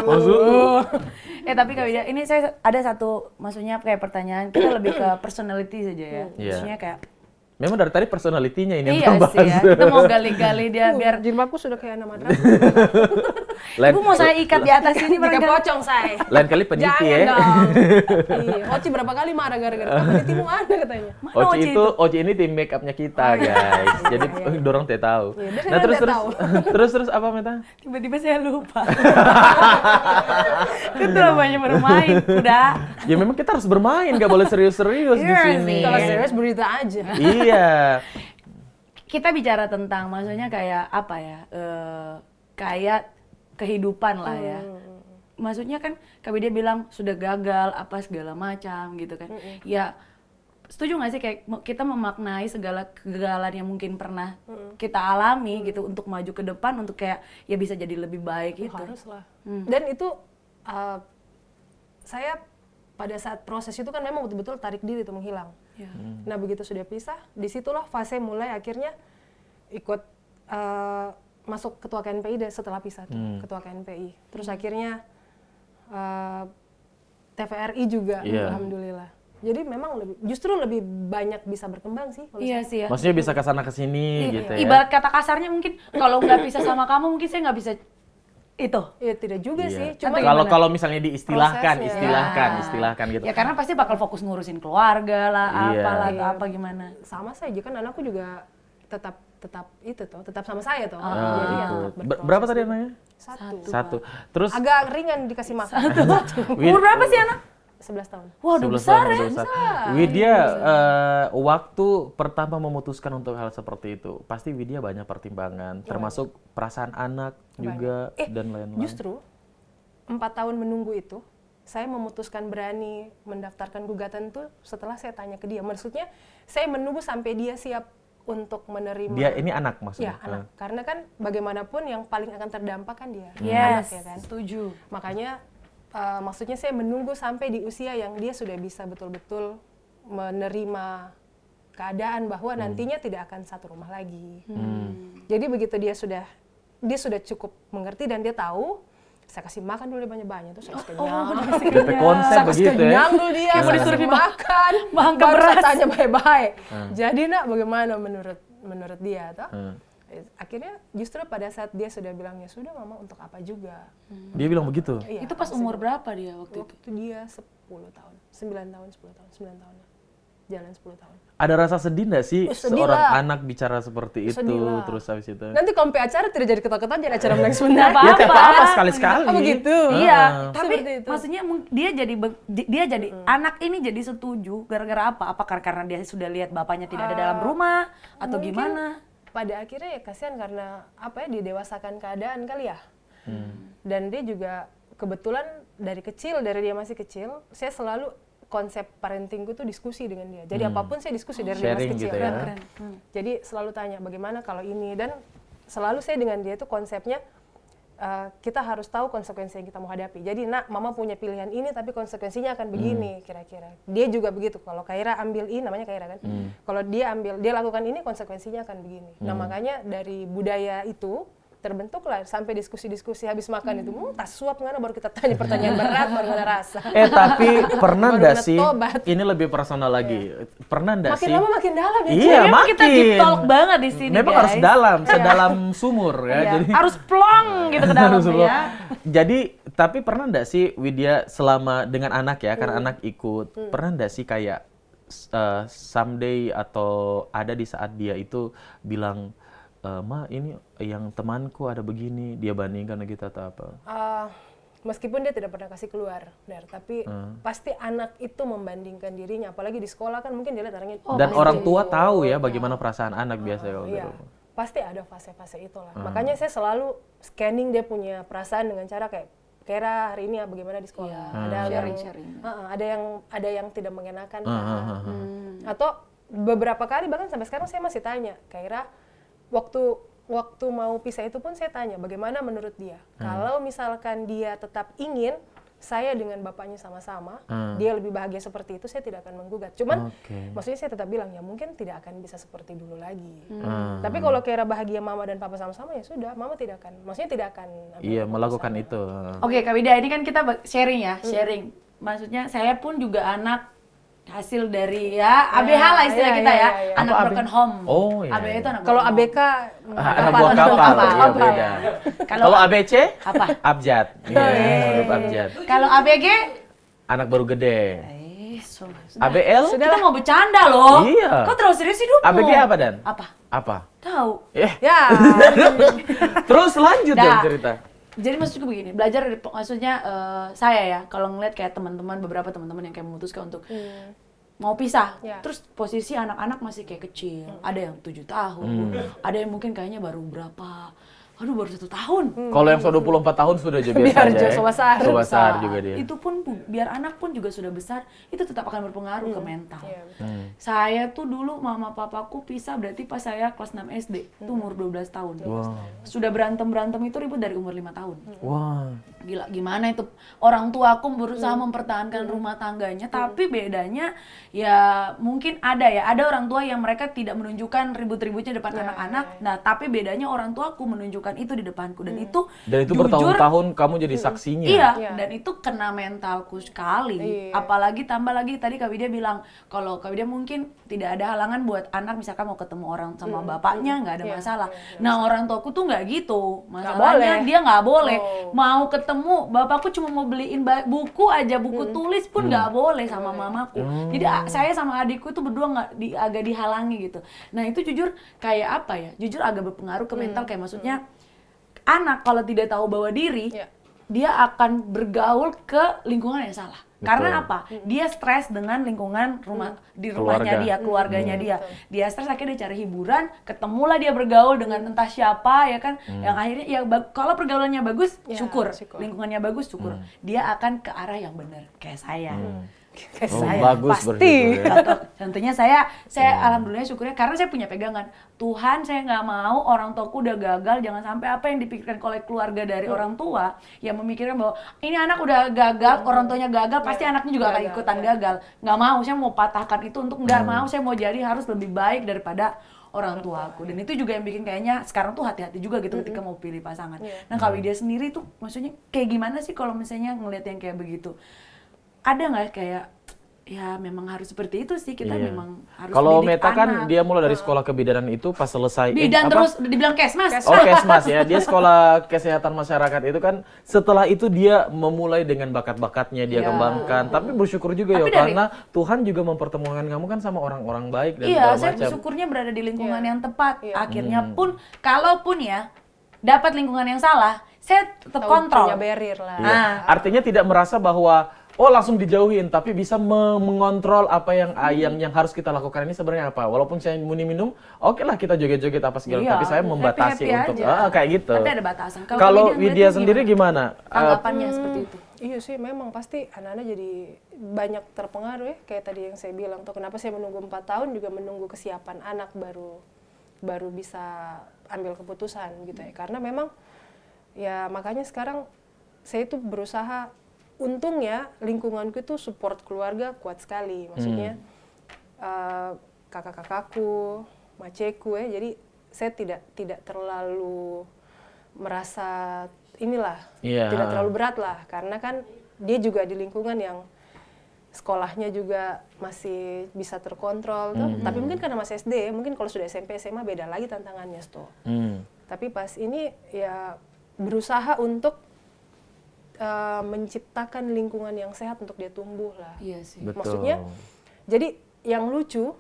Maksud? Tapi Kak Widya, ini saya ada satu, maksudnya kayak pertanyaan, kita lebih ke personality saja ya. Iya. Maksudnya kayak, Memang dari tadi personalitinya ini yang iya kita sih bahas. ya, kita mau gali-gali dia biar, Jilbabku sudah kayak nama drama. Lain, Ibu mau saya ikat di atas ini Jika barangkali. pocong saya. lain kali peniti Jangan ya. dong. Iya, Oci berapa kali marah gara-gara penitimu ada katanya. Mana Oci Oci itu, Oci ini tim make upnya kita guys. Jadi dorong teh tahu. Iya, dia Nah kan terus teh terus tahu. terus apa Meta? Tiba-tiba saya lupa. Kita banyak bermain, udah. Ya memang kita harus bermain, gak boleh serius-serius di Iya sini. sih. Kalau serius berita aja. Iya. Kita bicara tentang, maksudnya kayak apa ya, kayak kehidupan lah ya. Maksudnya kan Kak Widya bilang sudah gagal, apa segala macam gitu kan. Ya, setuju nggak sih kayak kita memaknai segala kegagalan yang mungkin pernah kita alami gitu untuk maju ke depan, untuk kayak ya bisa jadi lebih baik gitu. Harus lah. Dan itu saya pada saat proses itu kan memang betul-betul tarik diri itu menghilang. Nah begitu sudah pisah, disitulah fase mulai akhirnya ikut masuk ketua KNPI setelah pisah tuh, ketua KNPI. Terus akhirnya TVRI juga, alhamdulillah. Jadi memang justru lebih banyak bisa berkembang sih. Iya sih ya. Maksudnya bisa kesana kesini gitu ya. Ibarat kata kasarnya mungkin kalau nggak bisa sama kamu mungkin saya nggak bisa itu. Ya tidak juga sih. Cuma Cuma kalau misalnya diistilahkan, Prosesnya. istilahkan gitu. Ya karena pasti bakal fokus ngurusin keluarga lah, apalah atau apa gimana. sama saja kan anakku juga tetap sama saya tuh. Jadi ya Gitu. tetap berproses. Berapa tadi namanya? Satu. Terus Agak ringan dikasih makan. Umur berapa sih anak? 11 tahun. Waduh 11 besar tahun, ya. besar. Widya, waktu pertama memutuskan untuk hal seperti itu, pasti Widya banyak pertimbangan, termasuk perasaan anak juga dan lain-lain. Justru 4 tahun menunggu itu, saya memutuskan berani mendaftarkan gugatan tuh setelah saya tanya ke dia. Maksudnya saya menunggu sampai dia siap untuk menerima. Dia ini anak maksudnya? Ya, anak. Karena kan bagaimanapun yang paling akan terdampak kan dia. Yes, Anak ya kan. setuju. Makanya maksudnya saya menunggu sampai di usia yang dia sudah bisa betul-betul menerima keadaan bahwa nantinya tidak akan satu rumah lagi. Jadi begitu dia sudah cukup mengerti dan dia tahu, saya kasih makan dulu banyak-banyak terus saya kasih kenyang. DP konsep Saya kasih begitu ya? kenyang dulu dia, Mau saya disuruh kasih makan, makan, makan baru saya beras. tanya baik-baik. Jadi nak bagaimana menurut dia toh? Akhirnya justru pada saat dia sudah bilang ya sudah mama untuk apa juga. Dia bilang begitu? Iya, Itu pas umur berapa dia waktu itu? waktu dia 10 tahun, 9 tahun, 10 tahun, 9 tahun. Jalan 10 tahun. Ada rasa sedih nggak sih Sedih seorang lah. anak bicara seperti itu Sedih lah. terus habis itu? Nanti kalau sampai acara tidak jadi ketawa-ketawa, jadi acara menangis benar. Nggak Ya tidak apa-apa. apa-apa sekali-sekali. Oh begitu. Iya, tapi Seperti itu. maksudnya dia jadi anak ini jadi setuju gara-gara apa? Apakah karena dia sudah lihat bapaknya tidak ada dalam rumah atau Mungkin gimana? Pada akhirnya ya kasihan karena apa ya didewasakan keadaan kali ya. Dan dia juga kebetulan dari dia masih kecil, saya selalu konsep parentingku tuh diskusi dengan dia. Jadi apapun saya diskusi dari dia masih Sharing kecil. gitu ya. Keren. Jadi selalu tanya bagaimana kalau ini dan selalu saya dengan dia itu konsepnya kita harus tahu konsekuensi yang kita mau hadapi. Jadi nak mama punya pilihan ini tapi konsekuensinya akan begini kira-kira. Dia juga begitu. Kalau Kaira ambil ini namanya Kaira kan. Kalau dia lakukan ini konsekuensinya akan begini. Nah makanya dari budaya itu terbentuklah sampai diskusi-diskusi habis makan itu tas suap ngana baru kita tanya pertanyaan berat baru ngana rasa. Tapi pernah Baru nggak kena sih? tobat. Ini lebih personal lagi. Pernah nggak Makin sih? lama makin dalam ya. Iya, Memang kita makin. deep talk banget di sini, Memang guys. harus dalam, sedalam sumur ya. Iya, Jadi harus plong gitu ke dalam Harus ya. belum. Jadi, tapi pernah nggak sih Widya selama dengan anak ya, karena anak ikut, pernah nggak sih kayak someday atau ada di saat dia itu bilang, Ma ini yang temanku ada begini, dia bandingkan kita atau apa? Meskipun dia tidak pernah kasih keluar, tapi pasti anak itu membandingkan dirinya, apalagi di sekolah kan mungkin dia lihat orangnya. Dan orang tua tahu ya bagaimana perasaan anak biasanya kalau Iya, gitu. pasti ada fase-fase itulah. Makanya saya selalu scanning dia punya perasaan dengan cara kayak Kera hari ini ya bagaimana di sekolah. Ada yang ada yang tidak mengenakan atau beberapa kali bahkan sampai sekarang saya masih tanya Kera waktu mau pisah itu pun saya tanya bagaimana menurut dia. Kalau misalkan dia tetap ingin saya dengan bapaknya sama-sama, dia lebih bahagia seperti itu, saya tidak akan menggugat. Cuman maksudnya saya tetap bilang ya mungkin tidak akan bisa seperti dulu lagi. Tapi kalau Kera bahagia mama dan papa sama-sama ya sudah, mama tidak akan, maksudnya tidak akan. Iya, melakukan itu. Oke, Kak Widya, ini kan kita sharing ya, sharing. Maksudnya saya pun juga anak hasil dari ya ABH lah istilah kita ya, anak Apa broken home. Oh, iya. ABH itu anak Kalau broken home. ABK Anak buah kapal, iya beda. Kalau ABC? Apa? Abjad. Iya, huruf abjad. Kalau ABG? Anak baru gede. Sudah. ABL? Kita mau bercanda loh. Iya. Kau terlalu serius hidupmu. ABG apa, Dan? Apa? Apa? Tahu. Ya. Terus lanjut Dah. dong cerita. Jadi maksudku begini, belajar dari maksudnya saya ya, kalau ngeliat kayak teman-teman, beberapa teman-teman yang kayak memutuskan untuk mau pisah, terus posisi anak-anak masih kayak kecil, ada yang 7 tahun, ada yang mungkin kayaknya baru berapa, aduh baru 1 tahun. Kalau yang sudah 24 tahun sudah aja biasa Biar aja ya. besar. Besar juga dia. Itu pun biar anak pun juga sudah besar, itu tetap akan berpengaruh ke mental. Iya, Saya tuh dulu mama papaku pisah berarti pas saya kelas 6 SD, itu umur 12 tahun. Wow. Sudah berantem itu ribut dari umur 5 tahun. Wah. Gila, gimana itu orang tua aku berusaha mempertahankan rumah tangganya, tapi bedanya ya mungkin ada orang tua yang mereka tidak menunjukkan ribut-ributnya depan anak-anak. Nah, tapi bedanya orang tua aku menunjukkan itu di depanku dan itu jujur, bertahun-tahun kamu jadi saksinya. Iya, dan itu kena mentalku sekali. Apalagi tambah lagi tadi Kak Widya bilang kalau Kak Widya mungkin tidak ada halangan buat anak misalkan mau ketemu orang sama bapaknya nggak ada masalah. Nah, orang tuaku tuh nggak gitu. Masalahnya dia nggak boleh. Mau ketemu bapakku cuma mau beliin buku aja, buku tulis pun nggak boleh sama mamaku. Jadi saya sama adikku tuh berdua agak dihalangi gitu. Nah, itu jujur kayak apa ya? Jujur agak berpengaruh ke mental kayak maksudnya anak kalau tidak tahu bawa diri, dia akan bergaul ke lingkungan yang salah. Betul. Karena apa? Dia stres dengan lingkungan di rumahnya dia, keluarganya dia. Dia stres akhirnya dia cari hiburan, ketemulah dia bergaul dengan entah siapa ya kan. Yang akhirnya ya kalau pergaulannya bagus, syukur. Lingkungannya bagus, syukur. Dia akan ke arah yang benar kayak saya. Bagus pasti. Tentunya saya alhamdulillah syukurnya karena saya punya pegangan. Tuhan, saya nggak mau orang tuaku udah gagal, jangan sampai apa yang dipikirkan oleh keluarga dari orang tua yang memikirkan bahwa ini anak udah gagal, orang tuanya gagal, pasti anaknya juga akan ikutan gagal. Nggak mau, saya mau patahkan itu untuk nggak mau, saya mau jadi harus lebih baik daripada orang tua aku. Dan itu juga yang bikin kayaknya sekarang tuh hati-hati juga gitu ketika mau pilih pasangan. Nah, Kak Widya sendiri tuh maksudnya kayak gimana sih kalau misalnya ngelihat yang kayak begitu? Ada nggak kayak ya memang harus seperti itu sih, kita memang harus kalau mendidik Meta kan anak. dia mulai dari sekolah kebidanan itu pas selesai bidan terus dibilang kesmas. Oh, Kesmas ya. Dia sekolah kesehatan masyarakat itu kan setelah itu dia memulai dengan bakat-bakatnya dia kembangkan. Tapi bersyukur juga karena Tuhan juga mempertemukan kamu kan sama orang-orang baik dan segala saya macam. bersyukurnya berada di lingkungan yang tepat. Akhirnya pun kalaupun ya dapat lingkungan yang salah, saya tetap kontrol. Punya barrier lah. Iya. Artinya tidak merasa bahwa langsung dijauhin, tapi bisa mengontrol apa yang harus kita lakukan ini sebenarnya apa. Walaupun saya minum, oke lah kita joget-joget apa segala, tapi saya membatasi happy untuk aja. Kayak gitu. Tapi ada batasan. Kalau Widya sendiri gimana? Tanggapannya seperti itu. Iya sih, memang pasti anak-anak jadi banyak terpengaruh ya. Kayak tadi yang saya bilang tuh, kenapa saya menunggu 4 tahun juga menunggu kesiapan anak baru bisa ambil keputusan gitu ya. Karena memang ya makanya sekarang saya itu berusaha. Untungnya lingkunganku itu support keluarga kuat sekali, maksudnya kakak-kakakku, maceku ya, jadi saya tidak terlalu merasa tidak terlalu berat lah, karena kan dia juga di lingkungan yang sekolahnya juga masih bisa terkontrol, tapi mungkin karena masih SD, mungkin kalau sudah SMP, SMA beda lagi tantangannya tuh. Tapi pas ini ya berusaha untuk menciptakan lingkungan yang sehat untuk dia tumbuh lah. Iya sih. Betul. Maksudnya, jadi yang lucu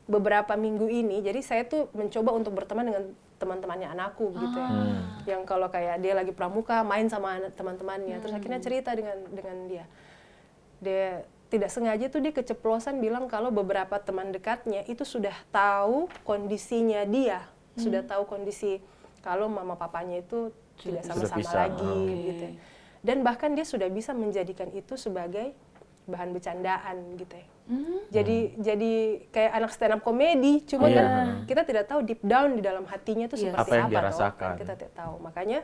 beberapa minggu ini, jadi saya tuh mencoba untuk berteman dengan teman-temannya anakku gitu ya. Yang kalau kayak dia lagi pramuka main sama teman-temannya, terus akhirnya cerita dengan dia. Dia tidak sengaja tuh dia keceplosan bilang kalau beberapa teman dekatnya itu sudah tahu kondisinya dia, sudah tahu kondisi kalau mama papanya itu tidak sama-sama lagi gitu ya. Dan bahkan dia sudah bisa menjadikan itu sebagai bahan bercandaan gitu ya. Jadi kayak anak stand up komedi, cuma kan kita tidak tahu deep down di dalam hatinya itu seperti apa yang dia toh. rasakan. Kita tidak tahu. Makanya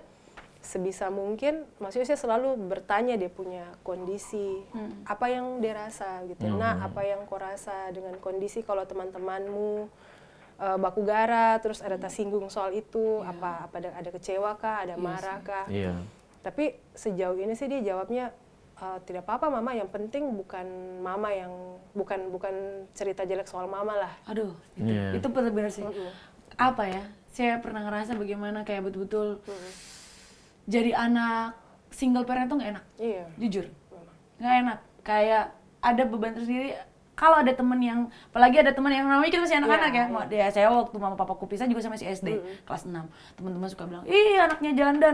sebisa mungkin, maksudnya saya selalu bertanya dia punya kondisi, apa yang dia rasa gitu. Nah, apa yang kau rasa dengan kondisi kalau teman-temanmu baku gara, terus ada tersinggung soal itu, apa ada kecewa kah, ada marah kah? Tapi sejauh ini sih dia jawabnya tidak apa-apa mama, yang penting bukan mama yang bukan cerita jelek soal mama lah. Aduh, itu benar-benar sih. Apa ya? Saya pernah ngerasa bagaimana kayak betul-betul jadi anak single parent tuh nggak enak. Iya. Jujur, nggak enak. Kayak ada beban tersendiri. Kalau ada temen yang, apalagi ada temen yang namanya kita masih anak-anak ya. Saya waktu mama papaku pisah juga saya masih SD, kelas 6. Teman-teman suka bilang, ih anaknya janda.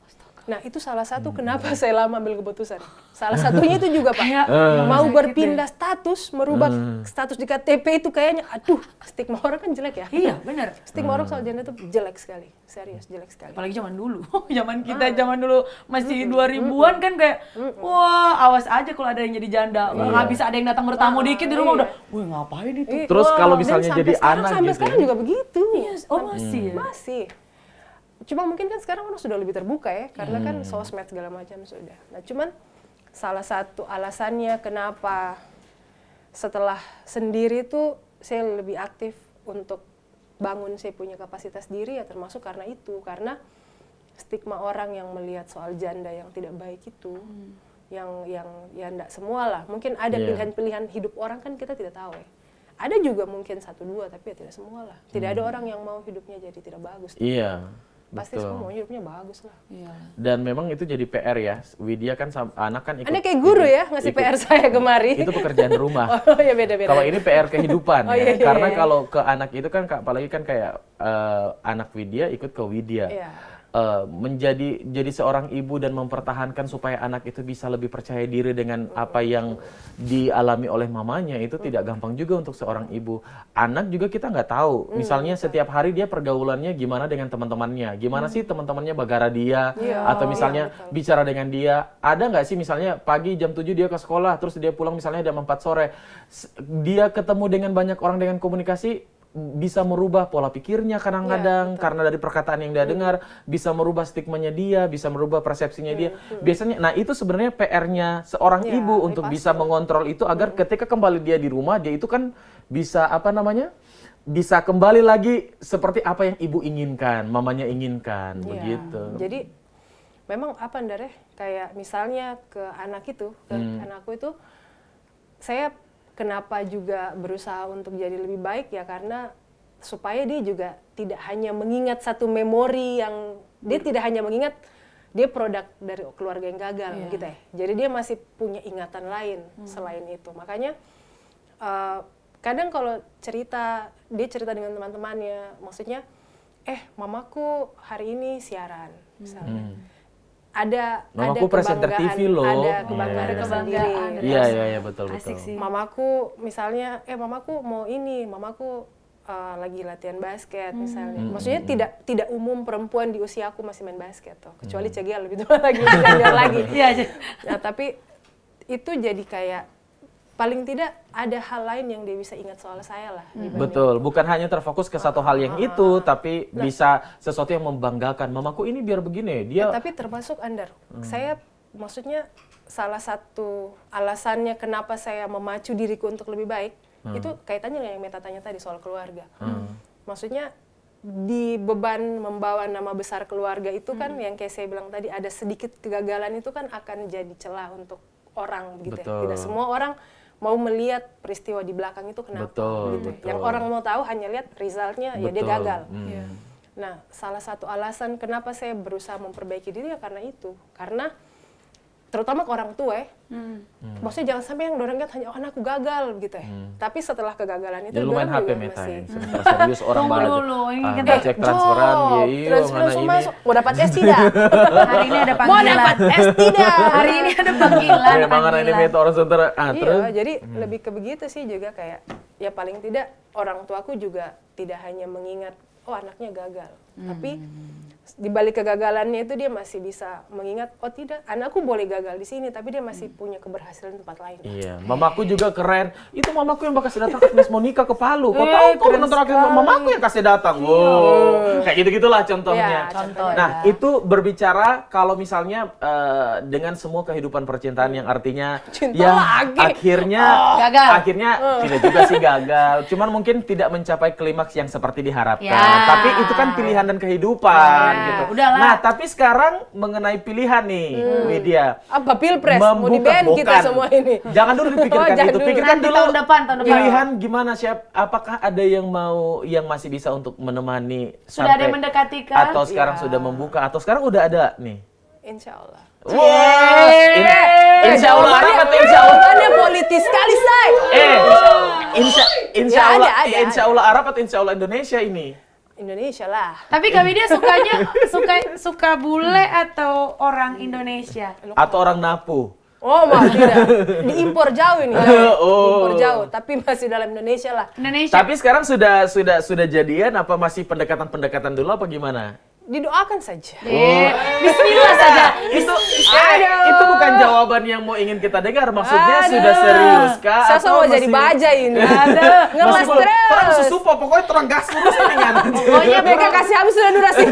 Astaga. Nah, itu salah satu kenapa saya lama ambil keputusan. Salah satunya itu juga, Pak. Kayak Mau sakit berpindah status, merubah status di KTP itu kayaknya, aduh, stigma orang kan jelek ya. Iya, benar. Stigma orang soal janda itu jelek sekali. Serius, jelek sekali. Apalagi zaman dulu. Zaman kita zaman dulu masih 2000-an kan kayak wah, awas aja kalau ada yang jadi janda. Nggak bisa ada yang datang bertamu dikit di rumah udah, wah ngapain itu? Terus kalau Dan misalnya sampai jadi sekarang, anak sampai gitu. sekarang juga begitu. Oh masih ya? Masih. Cuma mungkin kan sekarang orang sudah lebih terbuka ya, karena kan sosmed segala macam sudah. Nah, cuman salah satu alasannya kenapa setelah sendiri tuh saya lebih aktif untuk bangun saya punya kapasitas diri ya termasuk karena itu. Karena stigma orang yang melihat soal janda yang tidak baik itu, yang ya enggak semua lah. Mungkin ada pilihan-pilihan hidup orang kan kita tidak tahu ya. Ada juga mungkin 1-2 tapi ya tidak semua lah. Tidak ada orang yang mau hidupnya jadi tidak bagus. Iya. Pasti semua mau hidupnya bagus lah. Iya. Dan memang itu jadi PR ya. Widya kan anak kan ikut. Anda kayak guru ya ngasih ikut- PR saya kemari. Itu pekerjaan rumah. Oh ya beda-beda. Kalau ini PR kehidupan Oh, ya. iya, iya, Karena iya. kalau ke anak itu kan apalagi kan kayak anak Widya ikut ke Widya. Iya. Jadi seorang ibu dan mempertahankan supaya anak itu bisa lebih percaya diri dengan apa yang dialami oleh mamanya itu tidak gampang juga untuk seorang ibu. Anak juga kita nggak tahu. Misalnya setiap hari dia pergaulannya gimana dengan teman-temannya, gimana sih teman-temannya bagara dia, Iya, atau misalnya bicara dengan dia. Ada nggak sih misalnya pagi jam 7 dia ke sekolah, terus dia pulang misalnya jam 4 sore, dia ketemu dengan banyak orang dengan komunikasi, bisa merubah pola pikirnya kadang-kadang karena dari perkataan yang dia dengar, bisa merubah stigmanya dia, bisa merubah persepsinya dia. Biasanya, nah itu sebenarnya PR-nya seorang Ya, ibu untuk bisa mengontrol itu agar ketika kembali dia di rumah, dia itu kan bisa apa namanya, bisa kembali lagi seperti apa yang ibu inginkan, mamanya inginkan, Iya. begitu. Jadi memang apa Ndare, kayak misalnya ke anak itu, ke anakku itu, saya kenapa juga berusaha untuk jadi lebih baik ya karena supaya dia juga tidak hanya mengingat satu memori yang dia tidak hanya mengingat dia produk dari keluarga yang gagal gitu ya. Jadi dia masih punya ingatan lain selain itu. Makanya kadang kalau dia cerita dengan teman-temannya, maksudnya mamaku hari ini siaran misalnya. Ada Mamaku presenter kebanggaan, TV loh. ada Iya, kebanggaan iya. tersendiri. Iya, iya, iya, betul, Asik betul. sih. Mamaku misalnya, mamaku mau ini, mamaku lagi latihan basket misalnya. Maksudnya tidak umum perempuan di usia aku masih main basket tuh, kecuali CGL lebih tua lagi, senior lagi. Iya. Nah, tapi itu jadi kayak paling tidak ada hal lain yang dia bisa ingat soal saya lah. dibanding- Betul, bukan hanya terfokus ke satu hal yang itu, tapi bisa sesuatu yang membanggakan. Mamaku ini biar begini, dia Tapi termasuk Andar, saya maksudnya salah satu alasannya kenapa saya memacu diriku untuk lebih baik, itu kaitannya dengan yang Meta tanya tadi soal keluarga. Maksudnya di beban membawa nama besar keluarga itu kan yang kayak saya bilang tadi, ada sedikit kegagalan itu kan akan jadi celah untuk orang begitu ya. Betul. Tidak semua orang mau melihat peristiwa di belakang itu kenapa Betul, gitu. betul. Yang orang mau tahu hanya lihat resultnya ya dia Betul. gagal. Iya. Nah, salah satu alasan kenapa saya berusaha memperbaiki diri ya karena itu. Karena terutama ke orang tua ya. Maksudnya jangan sampai yang dorong lihat hanya anakku gagal gitu ya. Tapi setelah kegagalan itu jangan lumayan dorang HP juga Meta masih ya. Sebentar serius orang Tunggu banget. dulu, ini Ah, kita- cek transferan dia, iya, transfer mana langsung ini. masuk. Mau dapat S tidak? Hari ini ada Mau panggilan. dapat S tidak? Hari ini ada panggilan. Ya, makanya ini Meta orang sebentar. Ah, terus? Iya, jadi lebih ke begitu sih juga kayak ya paling tidak orang tuaku juga tidak hanya mengingat oh anaknya gagal, tapi di balik kegagalannya itu dia masih bisa mengingat oh tidak anakku boleh gagal di sini tapi dia masih punya keberhasilan di tempat lain. Iya, mamaku juga keren. Itu mamaku yang kasih datang Agnes Monica ke Palu. Kau tahu kok keren nonton Agnes sekali. mamaku yang kasih datang. Wow. Kayak gitu-gitulah contohnya. Iya, contoh. Nah, itu berbicara kalau misalnya dengan semua kehidupan percintaan yang artinya Cinta ya lagi. akhirnya Gagal. Akhirnya tidak juga sih gagal. Cuman mungkin tidak mencapai klimaks yang seperti diharapkan. Ya. Tapi itu kan pilihan dan kehidupan Ya. gitu. Udahlah. Nah, tapi sekarang mengenai pilihan nih, Widya. Apa pilpres mau di ban kita bukan. semua ini? Jangan dulu dipikirkan Jangan itu. dulu. Pikirkan Nanti dulu tahun depan. pilihan gimana siap? Apakah ada yang masih bisa untuk menemani Sudah ada yang mendekati kah? atau sekarang Ya. sudah membuka atau sekarang udah ada nih? Insya Allah. Wah, insya Allah apa tuh insya Allah? Jawabannya politis sekali, say. Insya Ya, Allah, ada. insya Allah Arab atau insya Allah Indonesia ini? Indonesia lah. Tapi Kak Widya sukanya suka bule atau orang Indonesia? Atau orang Napu? Oh, tidak. Diimpor jauh ini. Oh. Impor jauh, tapi masih dalam Indonesia lah. Indonesia. Tapi sekarang sudah jadian apa masih pendekatan dulu apa gimana? Didoakan saja. Bismillah saja. Itu bukan jawaban yang mau ingin kita dengar. Maksudnya sudah serius kah? Saya Atau mau jadi baja ini. Ngelas masih terang terus. susupo, pokoknya terang gas terus dengan. Pokoknya mereka kasih habis sudah durasi.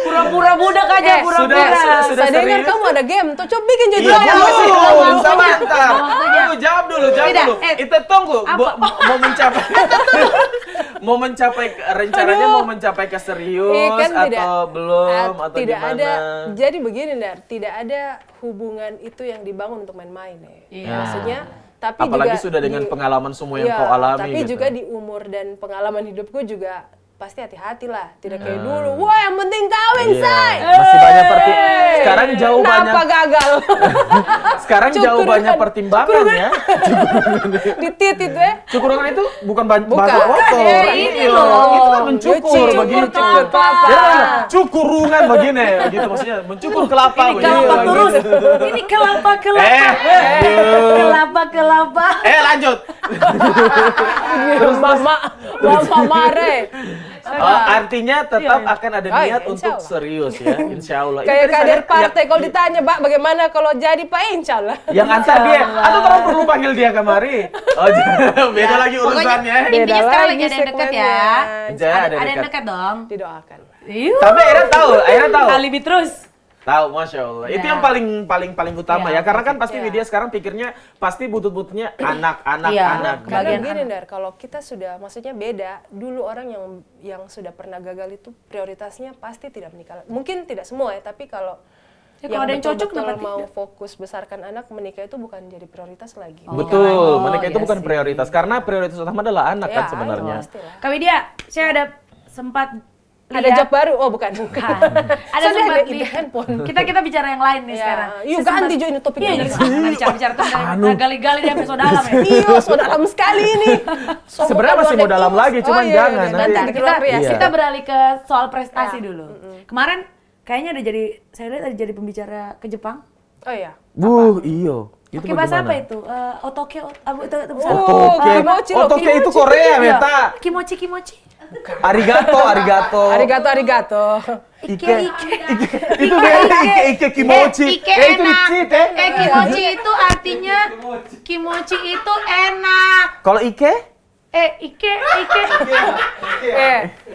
Pura-pura budak aja, pura-pura. Sudah Saya dengar serius? kamu ada game. Tuh coba bikin Iya, judulnya. belum. Sebentar. Waktunya. Jawab dulu. Tidak, Kita tunggu. apa? Mau mencapai rencananya mau mencapai ke serius Kan atau belum atau tidak gimana? ada. Jadi begini, Dar, tidak ada hubungan itu yang dibangun untuk main-main ya. Iya. Maksudnya, tapi Apalagi juga sudah dengan pengalaman semua yang Iya, kau alami. tapi gitu. juga di umur dan pengalaman hidupku juga pasti hati-hati lah. Tidak kayak dulu. Wah, yang penting kawin, Iya, say. masih banyak sekarang jauh banyak. Kenapa gagal? Sekarang jauh Cukurukan. banyak pertimbangan ya. Di titit deh. Cukurukan itu bukan baju Bukan. kotor. Ini Iya, loh. itu kan mencukur Nyuci, begini. cukur kelapa. Ya, kan, cukurungan begini, gitu maksudnya mencukur kelapa. Ini kelapa begini. terus. Ini kelapa. Kelapa. Lanjut. Terus mama mare. Artinya tetap akan ada Oh, niat iya, untuk insya Allah. serius ya, insya Allah. Ini Kayak tadi kader saya- partai kalau ditanya, Mbak, bagaimana kalau jadi Pak, insya Allah. yang antar dia, atau orang perlu panggil dia kemari. Oh, beda lagi urusannya. Intinya Beda sekarang lagi lagi ada yang dekat ya. segmennya. Jangan ada Ada yang dekat. dekat dong. Didoakan. Tapi akhirnya tahu. Alibi terus. Tahu, masya Allah. Itu yang paling utama Ya, ya, karena kan pasti ya. Widya sekarang pikirnya pasti butut-bututnya anak. Iya. Karena Bagian gini, anak. Dar, kalau kita sudah, maksudnya beda. Dulu orang yang sudah pernah gagal itu prioritasnya pasti tidak menikah. Mungkin tidak semua ya, tapi kalau Ya, kalau ada yang cocok, betul-betul kenapa mau tidak? fokus besarkan anak, menikah itu bukan jadi prioritas lagi. Betul, Oh, menikah itu iya bukan sih. prioritas karena prioritas utama adalah anak kan Ya, sebenarnya. pastilah. Kak Widya, saya ada sempat Ada lihat- job baru? Oh, bukan. Ada Sudah sempat ada ide lihat. handphone. Kita bicara yang lain nih Ya, sekarang. yuk Saya ganti sempat- Jo ini topiknya. Iya, bicara terus gali-gali dia episode dalam ya. Iya, so dalam sekali ini. So, Sebenarnya bukan masih luar mau dalam dek lagi, timus. cuman iya, jangan, iya, nanti. nanti Bentar, dikeluar ya. Iya. kita beralih ke soal prestasi Ya. dulu. Kemarin kayaknya saya lihat ada jadi pembicara ke Jepang. Oh iya. Iyo. Pakai bahasa apa itu? Otoke, itu Oh, Otoke. kimochi loh, Otoke itu kimochi. Korea, Iya. Beta. Kimochi. Arigato. Arigato. Ike. Itu beda Ike kimochi. Ike Itu enak. dicit Kimochi itu artinya kimochi itu enak. Kalau Ike? Ike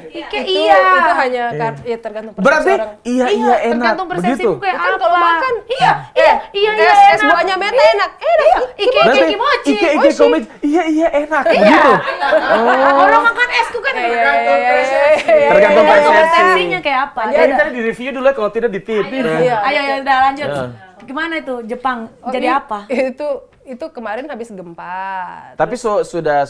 Itu iya. itu hanya ya tergantung persepsi Berarti orang. iya enak. Tergantung persepsimu Begitu. kayak Kan apa. kalau makan, iya es enak. buahnya meta enak. Enak. Ike Berarti kimochi. Ike kimochi. Iya enak. Iya. Begitu. Orang makan es tuh kan tergantung Tergantung persepsi. persepsinya kayak apa. Jadi tadi di review dulu ya, kalau tidak di tip. Iya. Ayo udah lanjut. Ya. Gimana itu Jepang? Oh, Jadi apa? Itu kemarin habis gempa. Tapi sudah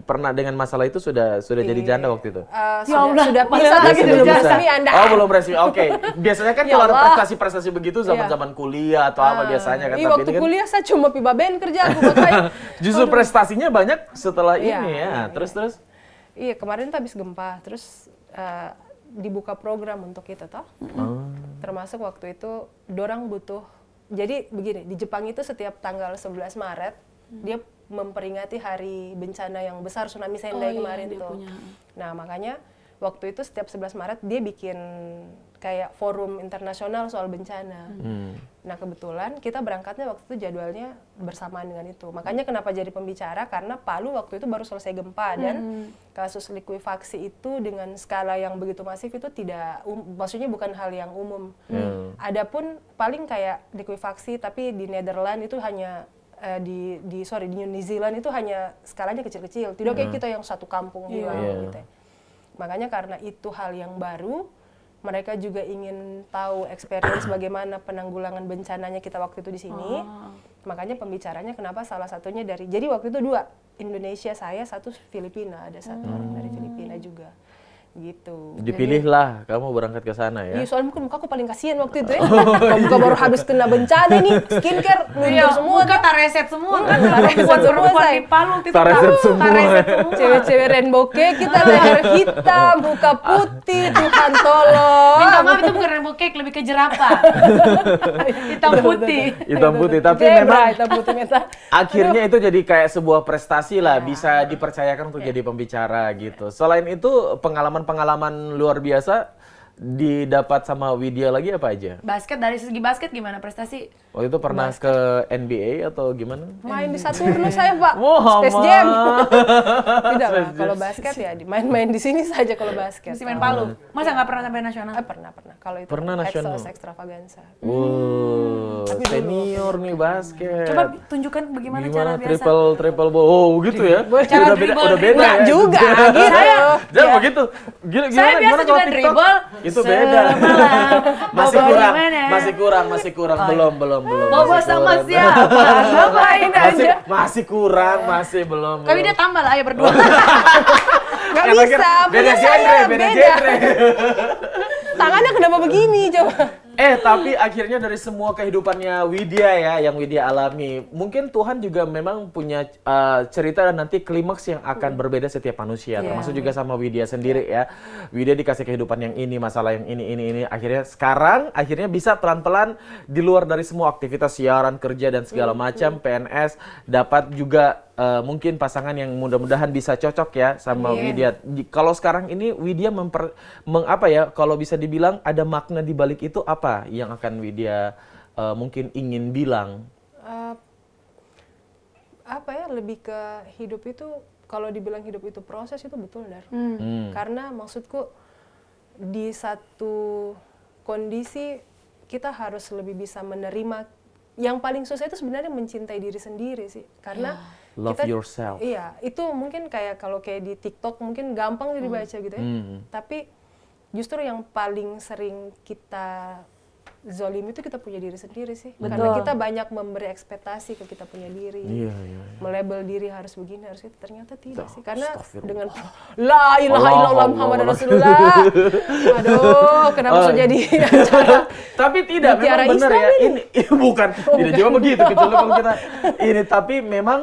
pernah dengan masalah itu sudah jadi janda waktu itu. Ya Allah, sudah malah bisa lagi tapi belum belum bisa. resmi Anda. Oh, belum resmi. Oke. Biasanya kan Ya kalau ada Allah. prestasi-prestasi begitu zaman-zaman kuliah atau apa biasanya kan. Iya, Tapi waktu ini kan kuliah saya cuma piba band kerja aku makanya. justru prestasinya banyak setelah Iya, ini ya. iya, Terus. Iya, kemarin tuh habis gempa, terus dibuka program untuk itu toh. Termasuk waktu itu dorang butuh. Jadi begini, di Jepang itu setiap tanggal 11 Maret dia memperingati hari bencana yang besar tsunami Sendai kemarin tuh. Nah, makanya waktu itu setiap 11 Maret dia bikin kayak forum internasional soal bencana. Nah, kebetulan kita berangkatnya waktu itu jadwalnya bersamaan dengan itu. Makanya kenapa jadi pembicara, karena Palu waktu itu baru selesai gempa dan kasus likuifaksi itu dengan skala yang begitu masif itu tidak, maksudnya bukan hal yang umum. Adapun paling kayak likuifaksi tapi di Netherlands itu hanya di New Zealand itu hanya skalanya kecil-kecil. Tidak kayak kita yang satu kampung hilang gitu. Ya. Makanya karena itu hal yang baru, mereka juga ingin tahu experience bagaimana penanggulangan bencananya kita waktu itu di sini. Makanya pembicaranya kenapa salah satunya jadi waktu itu 2, Indonesia saya, 1 Filipina, ada 1 orang dari Filipina juga. gitu. Dipilihlah kamu berangkat ke sana ya. Iya, soalnya mungkin mukaku paling kasihan waktu itu ya. Muka baru habis kena bencana nih, skincare luntur semua. Muka tak reset semua kan. reset semua, Perempuan say. di Palu waktu itu Tak reset semua. tak reset semua. Cewek-cewek rainbow cake, kita leher hitam, muka putih, Tuhan tolong. Minta maaf itu bukan rainbow cake, lebih ke jerapah. Hitam putih. Hitam putih, tapi Zebra, memang hitam putih meta. akhirnya itu jadi kayak sebuah prestasi lah, bisa dipercayakan untuk jadi pembicara gitu. Selain itu pengalaman-pengalaman luar biasa didapat sama Widya lagi apa aja? Basket, dari segi basket gimana prestasi? Waktu itu pernah ke NBA atau gimana? Main di Saturnus saya, Pak. Wah, Space Ma. Jam. Tidak lah, kalau basket ya main-main di sini saja kalau basket. Mesti main Palu. Masa nggak pernah sampai nasional? Pernah. Kalau itu Pernah nasional. Exos Extravaganza. Wow, senior nih basket. Coba tunjukkan bagaimana cara biasa. triple oh gitu ya? Cara udah beda, dribble, udah beda Enggak ya? juga gitu. Jangan begitu. Gimana, Saya biasa gimana juga kalau TikTok? dribble. Itu beda. Semalam. masih Bobo kurang, gimana? masih kurang. Belum. Bobo Masih sama kurang. siapa? Ngapain aja? Masih kurang, belum. Kami dia tambah lah, ayo berdua. Nggak Yang akhir bisa, beda punya genre, saya beda genre. Tangannya kenapa begini coba? Tapi akhirnya dari semua kehidupannya Widya ya, yang Widya alami, mungkin Tuhan juga memang punya cerita dan nanti klimaks yang akan berbeda setiap manusia, termasuk juga sama Widya sendiri ya. Widya dikasih kehidupan yang ini, masalah yang ini, akhirnya sekarang bisa pelan-pelan di luar dari semua aktivitas siaran, kerja dan segala macam, PNS, dapat juga mungkin pasangan yang mudah-mudahan bisa cocok ya sama Widya. Kalau sekarang ini Widya kalau bisa dibilang ada makna di balik itu, apa yang akan Widya mungkin ingin bilang? Lebih ke hidup itu, kalau dibilang hidup itu proses, itu betul, Dar. Karena maksudku di satu kondisi kita harus lebih bisa menerima. Yang paling susah itu sebenarnya mencintai diri sendiri sih, karena Love yourself. Iya, itu mungkin kayak di TikTok mungkin gampang dibaca gitu ya. Tapi justru yang paling sering kita zolim itu kita punya diri sendiri sih. Karena kita banyak memberi ekspektasi ke kita punya diri. Iya. Melabel diri harus begini, harus itu. Ternyata tidak sih. Karena dengan la ilaha illallah Muhammad Rasulullah. Aduh, kenapa harus jadi acara? Tapi tidak, memang benar ya. Ini bukan, tidak juga begitu kecuali kalau kita ini. Tapi memang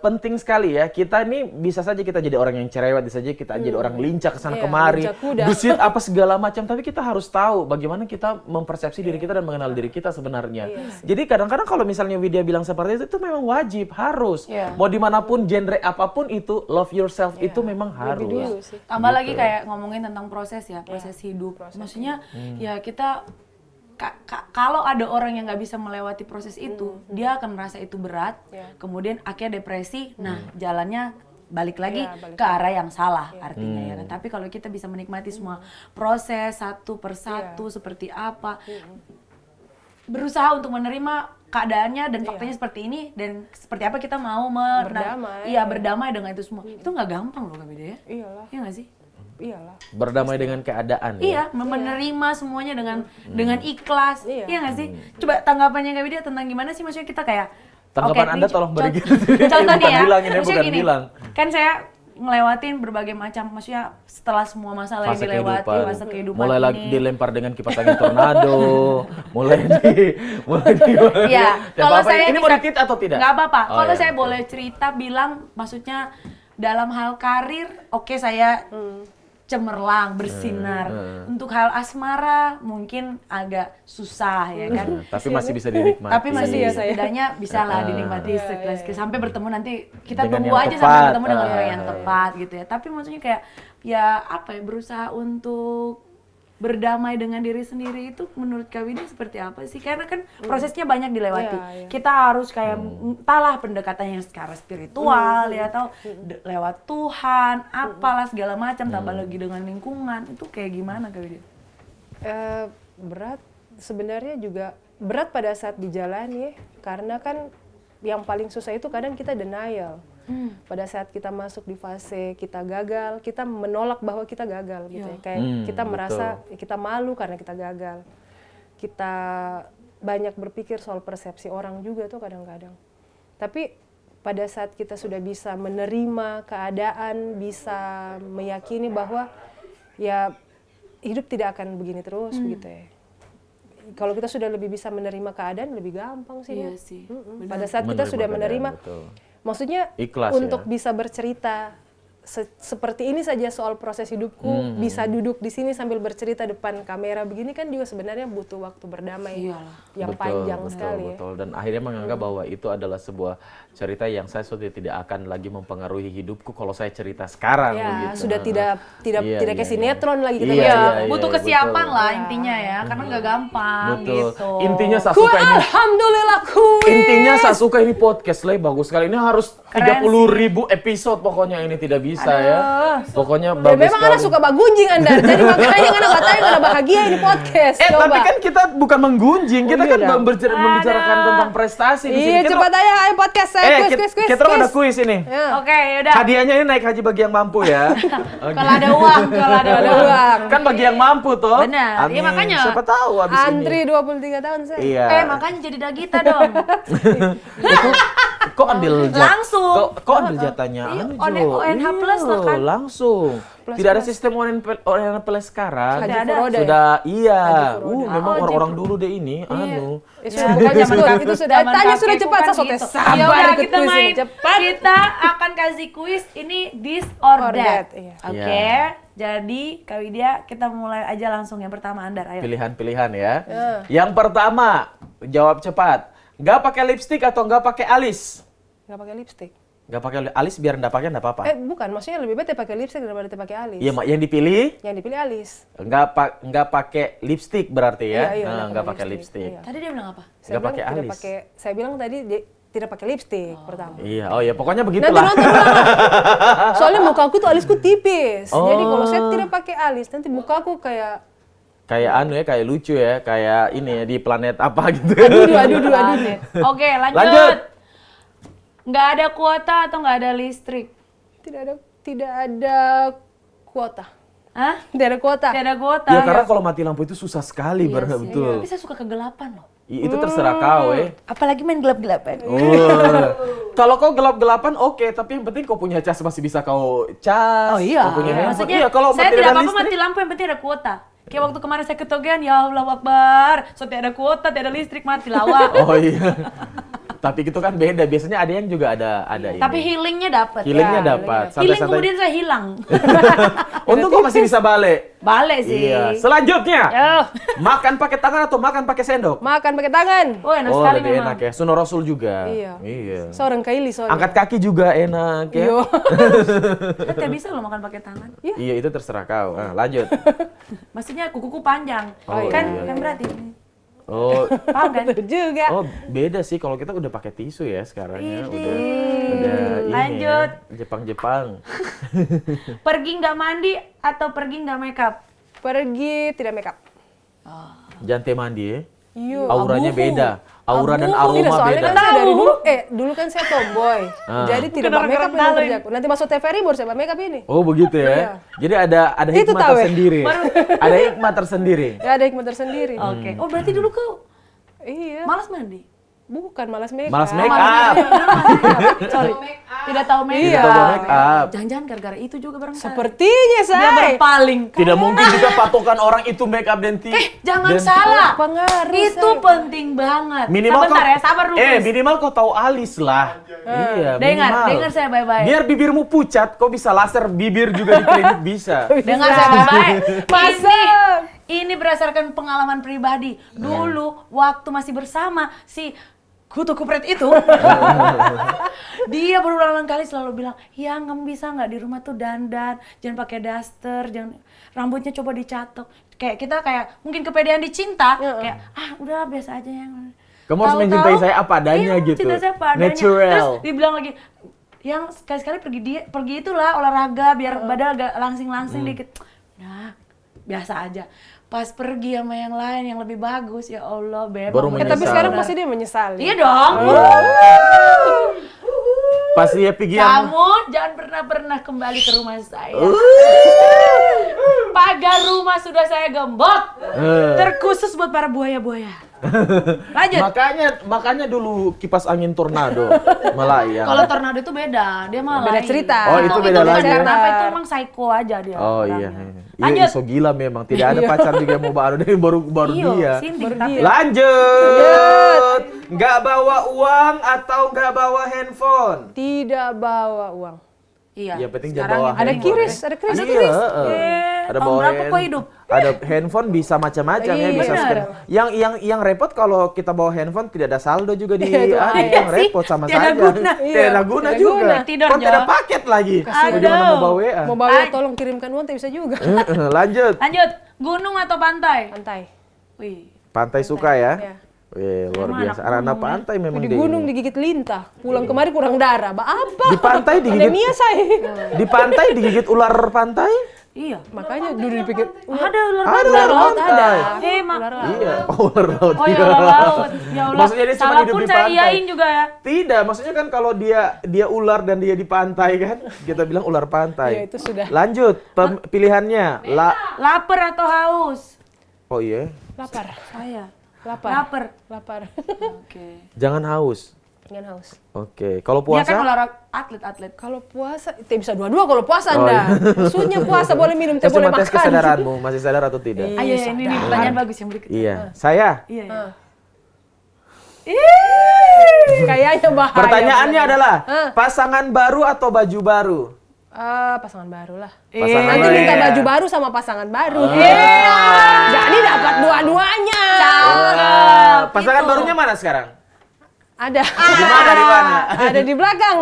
penting sekali ya. Kita ini bisa saja kita jadi orang yang cerewet, bisa saja kita jadi orang lincah kesana kemari, gesit apa segala macam. Tapi kita harus tahu bagaimana kita mempersepsi diri kita dan mengenal diri kita sebenarnya. Jadi kadang-kadang kalau misalnya Widya bilang seperti itu memang wajib, harus. Mau dimanapun, genre apapun itu, love yourself itu memang harus. Tambah lagi kayak ngomongin tentang proses ya, proses hidup. Maksudnya ya kita kalau ada orang yang nggak bisa melewati proses itu, dia akan merasa itu berat, kemudian akhirnya depresi. Nah, jalannya balik lagi ke arah yang salah artinya ya kan. Tapi kalau kita bisa menikmati semua proses satu persatu seperti apa, berusaha untuk menerima keadaannya dan faktanya seperti ini dan seperti apa kita mau berdamai dengan itu semua. Itu nggak gampang loh Kak Bida ya. Iyalah. Iya nggak sih? Iyalah. Berdamai dengan keadaan. Iya, menerima semuanya dengan ikhlas. Iya nggak sih? Coba tanggapannya Kak Bida tentang gimana sih, maksudnya kita kayak tanggapan Anda tolong beri contohnya ya, bukan gini, bilang. Kan saya ngelewatin berbagai macam, maksudnya setelah semua masalah yang dilewati, fase kehidupan mulai ini. lagi dilempar dengan kipas angin tornado, mulai di ya, kalau saya ini mau ditit atau tidak? Nggak apa-apa. Kalau saya boleh cerita bilang, maksudnya dalam hal karir, oke, saya cemerlang, bersinar. Untuk hal asmara mungkin agak susah ya kan. Tapi masih bisa dinikmati. Tapi masih setidaknya bisa lah dinikmati sampai bertemu nanti, kita dengan tunggu aja tepat. sampai bertemu dengan orang yang tepat gitu ya. Tapi maksudnya kayak ya berusaha untuk berdamai dengan diri sendiri itu menurut Kak Widya seperti apa sih? Karena kan prosesnya banyak dilewati. Kita harus kayak entahlah pendekatan yang secara spiritual ya, atau lewat Tuhan, apalah segala macam, tambah lagi dengan lingkungan. Itu kayak gimana Kak Widya? Berat, sebenarnya juga berat pada saat dijalani, karena kan yang paling susah itu kadang kita denial. Pada saat kita masuk di fase kita gagal, kita menolak bahwa kita gagal gitu ya. Kayak kita merasa kita malu karena kita gagal. Kita banyak berpikir soal persepsi orang juga tuh kadang-kadang. Tapi pada saat kita sudah bisa menerima keadaan, bisa meyakini bahwa ya hidup tidak akan begini terus begitu ya. Kalau kita sudah lebih bisa menerima keadaan lebih gampang sih. Iya ya. sih. Pada saat kita sudah keadaan, menerima, betul. maksudnya Ikhlas untuk ya. bisa bercerita seperti ini saja soal proses hidupku, bisa duduk di sini sambil bercerita depan kamera begini kan juga sebenarnya butuh waktu berdamai yang panjang sekali. Betul. Dan akhirnya menganggap bahwa itu adalah sebuah cerita yang saya sudah tidak akan lagi mempengaruhi hidupku kalau saya cerita sekarang Ya, begitu. sudah tidak Iya, kayak iya. sinetron lagi kita. Iya, ngomong. iya, Butuh iya, kesiapan betul. lah intinya ya, karena nggak gampang Betul. gitu. Intinya Ku Sasuka ini alhamdulillah Intinya Sasuka ini podcast Le bagus sekali. Ini harus Keren 30.000 episode pokoknya ini tidak bisa ya. Pokoknya Dan bagus memang sekali. anak suka bagunjing Anda, jadi makanya anak katanya anak bahagia ini podcast. Coba. Tapi kan kita bukan menggunjing, kita kan Iya. membicarakan tentang prestasi di sini. Iya, cepat aja ayo podcast saya kuis. kita ada kuis ini. Ya. Oke, yaudah. Hadiahnya ini naik haji bagi yang mampu ya. Kalau ada uang, kalau ada Ada uang. uang. Kan bagi yang mampu toh. Benar. Iya, Amin. makanya. Siapa tahu abis Antri ini. 23 tahun saya. Iya. Makanya jadi Dagita dong. Kok ambil Langsung. Kok ambil jatahnya Iya, Anjo? ONH plus lah kan. Langsung. Tidak ada sistem ONH plus sekarang. Haji ada. Furoda ya? Sudah iya. Haji Furoda. Memang Oh, orang-orang dulu deh ini anu. Sudah bukan zaman itu sudah. Zaman Tanya sudah kakekku cepat kan saya sote gitu. sabar Ya udah, ikut kita kuis ini, main. cepat. Kita akan kasih kuis ini this or Or that. that, iya. Oke. Jadi Kak Widya, kita mulai aja langsung yang pertama Andar. Ayo. Pilihan-pilihan ya. Yang pertama, jawab cepat. Nggak pakai lipstik atau nggak pakai alis? Nggak pakai lipstick. Nggak pakai alis biar nggak pakai nggak apa-apa. Bukan, maksudnya lebih baik dia pakai lipstick daripada dia pakai alis. Iya, Mak, yang dipilih Yang dipilih alis. nggak pakai lipstik berarti ya? Iya, Nah, nggak pakai lipstik. Iya. Tadi dia bilang apa? Saya Nggak bilang pakai tidak alis. saya bilang tadi tidak pakai lipstick pertama. Iya, oh ya pokoknya Nanti begitulah. nonton ulang. Soalnya mukaku tuh alisku tipis. Oh. Jadi kalau saya tidak pakai alis, nanti mukaku kayak Kayak anu ya, kayak lucu ya, kayak ini ya di planet apa gitu. aduh. Oke, lanjut. Lanjut. Nggak ada kuota atau nggak ada listrik? Tidak ada kuota. Hah? Tidak ada kuota. Tidak ada kuota. Ya karena kalau mati lampu itu susah sekali, betul. Tapi saya suka kegelapan loh. Itu terserah kau Apalagi main gelap-gelapan. Oh. Kalau kau gelap-gelapan oke, tapi yang penting kau punya cas masih bisa kau cas. Oh iya. Kau punya handphone. Maksudnya Iya, kalau saya mati tidak ada apa-apa listrik. mati lampu, yang penting ada kuota. Kayak waktu kemarin saya ketogean, ya Allah Akbar. So tidak ada kuota, tidak ada listrik, mati lawak. Oh iya. Tapi itu kan beda. Biasanya ada yang juga ada ini. Tapi healingnya dapat. Healingnya ya. dapat. Healing Santai-santai. kemudian saya hilang. Untung kau masih bisa balik. Balik sih. Iya. Selanjutnya, Ya, makan pakai tangan atau makan pakai sendok? makan pakai tangan. Oh enak Oh, sekali lebih memang. enak ya. Sunnah Rasul juga. Iya. Seorang Kaili soalnya. Angkat kaki juga enak ya. Yo. Kan tidak bisa loh makan pakai tangan. Iya, itu terserah kau. Nah, lanjut. Maksudnya kukuku panjang. Oh, kan iya. kan berarti. Oh, Paham kan? Betul juga. oh beda sih kalau kita udah pakai tisu ya sekarang ya. Udah ini Lanjut. ya. Jepang-Jepang. Pergi nggak mandi atau pergi nggak make up? Pergi tidak make up. Jangan mandi ya. Iya. Auranya beda. Aura dan Tidak, aroma soalnya beda. kan saya dari dulu kan saya tomboy. Jadi tidak Bukan pakai make up orang-orang yang kerjaku. Nanti masuk TVRI baru saya pakai make up ini. Oh begitu ya. Iya. Jadi ada Itu hikmah tahu ya? tersendiri. Ada hikmah tersendiri. Ya ada hikmah tersendiri. Oke. Oh berarti dulu kau Iya. malas mandi? Bukan malas make up. Malas make Malas up. mandi. Dulu malas make up. Sorry. Tidak tahu make Iya. up. Tidak tahu make up. Jangan-jangan gara-gara itu juga barangkali. Sepertinya Dia saya. berpaling. Tidak mungkin juga patokan orang itu make up dan Jangan dan- salah. Pengaruh, Itu say. penting banget. Minimal Sebentar kau, ya, sabar dulu. guys. minimal kau tahu alis lah. Iya, Dengar, minimal. dengar saya baik-baik. Biar bibirmu pucat, kau bisa laser bibir juga di klinik bisa. Dengar saya baik-baik. Masa? Ini berdasarkan pengalaman pribadi. Dulu waktu masih bersama si kutu kupret itu, dia berulang-ulang kali selalu bilang, ya kamu bisa nggak di rumah tuh dandan, jangan pakai daster, jangan rambutnya coba dicatok. Kayak kita kayak mungkin kepedean dicinta, kayak udah biasa aja yang. Kamu harus mencintai saya apa adanya iya, gitu. Cinta saya apa adanya. Natural. Terus dibilang lagi, yang sekali-sekali pergi itulah olahraga biar badan agak langsing-langsing dikit. Nah, biasa aja. Pas pergi sama yang lain yang lebih bagus, ya Allah, bebas. Baru Tapi menyesal. sekarang pasti dia menyesali. Iya dong. Pas dia pergi yang Kamu jangan pernah kembali ke rumah saya. pagar rumah sudah saya gembok. Terkhusus buat para buaya-buaya. Lanjut. Makanya dulu kipas angin tornado melayang. Kalau tornado itu beda, dia malah Beda lain. cerita. Oh, itu beda lagi. Karena apa itu emang psycho aja dia. Oh iya. orangnya. Iya, Lanjut. so gila memang. Tidak ada pacar juga yang mau baru dia baru Iyo, dia. sinting tapi. Lanjut. Nggak bawa uang atau nggak bawa handphone? Tidak bawa uang. Iya. Ya penting jangan Sekarang bawa ini Ada handphone. kiris, ada kiris. Iya, ada tahun bawa berapa kok hidup? Ada handphone bisa macam-macam ya, Iya, bisa benar. yang repot kalau kita bawa handphone tidak ada saldo juga di Itu itu bahaya yang sih. repot sama Tiada saja. guna. Tidak guna Tidak juga. guna. Tidur, Kan tidak Jo. ada paket lagi. Aduh. Bagaimana mau bawa WA? Mau bawa tolong kirimkan uang tapi bisa juga. Lanjut. Lanjut. Gunung atau pantai? Pantai. Wih. Pantai suka ya? Iya. Wih, luar Emang biasa. anak Anak gunung, pantai memang Di dia gunung ini. digigit lintah. Pulang kemarin kurang darah. Apa? Di pantai digigit. Anemia saya. Di pantai digigit ular pantai? Iya. Makanya dulu dipikir Ada ular Ada pantai. ular laut pantai. ada. Ular laut. Iya, ular laut. Oh ya iya. ular laut. Ya Allah. Maksudnya dia cuma Salah hidup pun di saya pantai. iyain juga ya. Tidak, maksudnya kan kalau dia ular dan dia di pantai kan, kita bilang ular Iya, pantai. itu sudah. Lanjut, pilihannya. Lapar atau haus? Oh iya, Lapar. Saya. Lapar. Lapar. Lapar. Oke. jangan haus. Jangan haus. Oke, kalau Dia kan puasa? olahraga atlet-atlet. Kalau puasa, bisa dua-dua kalau puasa Oh, Anda. Maksudnya puasa boleh minum, teh Saya boleh cuma tes makan. kesadaranmu, masih sadar atau tidak? Iya. Ayo ini nih pertanyaan bagus yang berikutnya. Iya, saya. Iya. Iya. Kayaknya bahaya. Pertanyaannya adalah, Hah? pasangan baru atau baju baru? Pasangan baru lah. Pasangan Nanti baru. minta Iya. baju baru sama pasangan baru. Iya. Jadi dapat dua-duanya. Pasangan barunya mana sekarang? Ada. Di mana, di mana? Ada di belakang.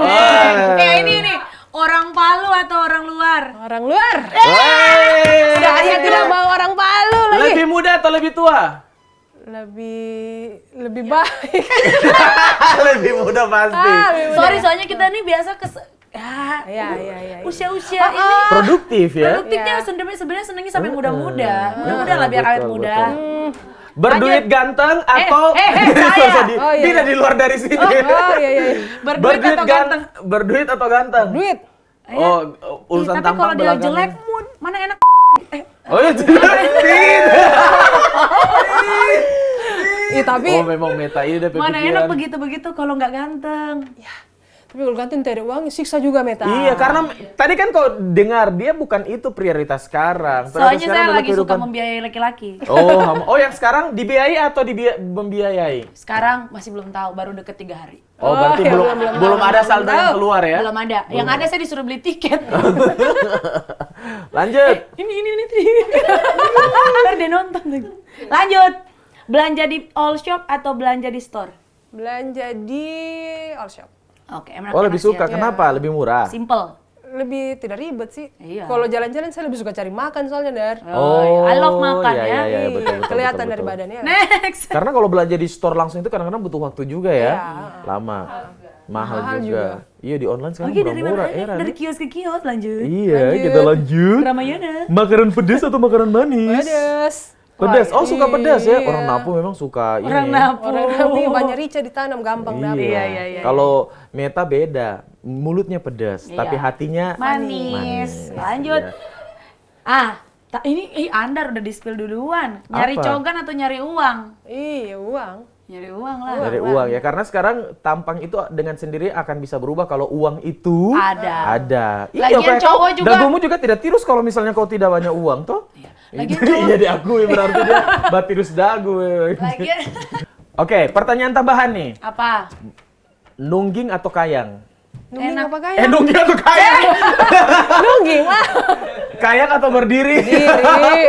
Ini orang Palu atau orang luar? Orang luar. Wey. Saya tidak mau orang Palu lagi. Lebih muda atau lebih tua? Lebih baik. Lebih muda pasti. lebih muda. Sorry, soalnya kita nih biasa Iya. usia-usia ini Produktif ya. produktifnya sebenarnya senengnya sampai muda-muda. Muda-muda lah biar awet Betul, muda. betul. Berduit ganteng atau saya. Oh, iya. tidak di luar dari sini. Oh iya. Berduit atau ganteng? Berduit atau ganteng? Duit. Oh, urusan Tapi kalau tampang dia belakangan. jelek, mana enak? Oh iya, tidak. Iya tapi Oh, memang meta ini udah Mana pemikiran. enak begitu-begitu kalau nggak ganteng. tapi kalau gantiin tidak ada uang siksa juga Meta. Iya, karena tadi kan kau dengar dia bukan itu prioritas sekarang. Prioritas Soalnya sekarang saya adalah lagi suka kehidupan- membiayai laki-laki. Oh, yang sekarang dibiayai atau membiayai? Sekarang masih belum tahu, baru deket 3 hari. Oh, berarti ya, belum ada saldo yang keluar ya? Belum ada. Yang ada saya disuruh beli tiket. Lanjut. ini. Ntar dia nonton lagi. Lanjut. Belanja di all shop atau belanja di store? Belanja di all shop. Oke, enak. Oh, lebih enak sih suka. ya. Kenapa? Lebih murah. Simple. Lebih tidak ribet sih. Iya. Kalau jalan-jalan saya lebih suka cari makan soalnya Dar. Oh, I love makan iya, ya. iya, betul, Kelihatan betul, dari betul. badannya. Next. Karena kalau belanja di store langsung itu kadang-kadang butuh waktu juga ya. Iya. Lama. Mahal Mahal juga. juga. Iya, di online sekarang Oke, dari mana? murah-murah. Ini dari kios ke kios lanjut. Iya, kita lanjut. Ramayana. Makanan pedas atau makanan manis? Pedes. Pedas. Oh, suka pedas ya? iya. Orang Napu memang suka ini. Orang Napu. Orang kami banyak rica ditanam gampang dapat. Iya. Kalau Meta beda. Mulutnya pedas, Iya. tapi hatinya Manis. Lanjut. Iya. Ini Andar udah di-spill duluan. Nyari Apa? cogan atau nyari uang? Iya, uang. Nyari uang lah. Dari uang ya, karena sekarang tampang itu dengan sendiri akan bisa berubah kalau uang itu Ada. kayak Lagian kau, cowok juga- dagumu juga tidak tirus kalau misalnya kau tidak banyak uang toh. Lagian Jadi cowok- iya diakui berarti dia batirus dagu. Lagian Oke, pertanyaan tambahan nih. apa? Nungging atau kayang? Nungging Enak. apa kaya? Nungging atau kayang? Nungging lah. Kayang atau berdiri? Diri.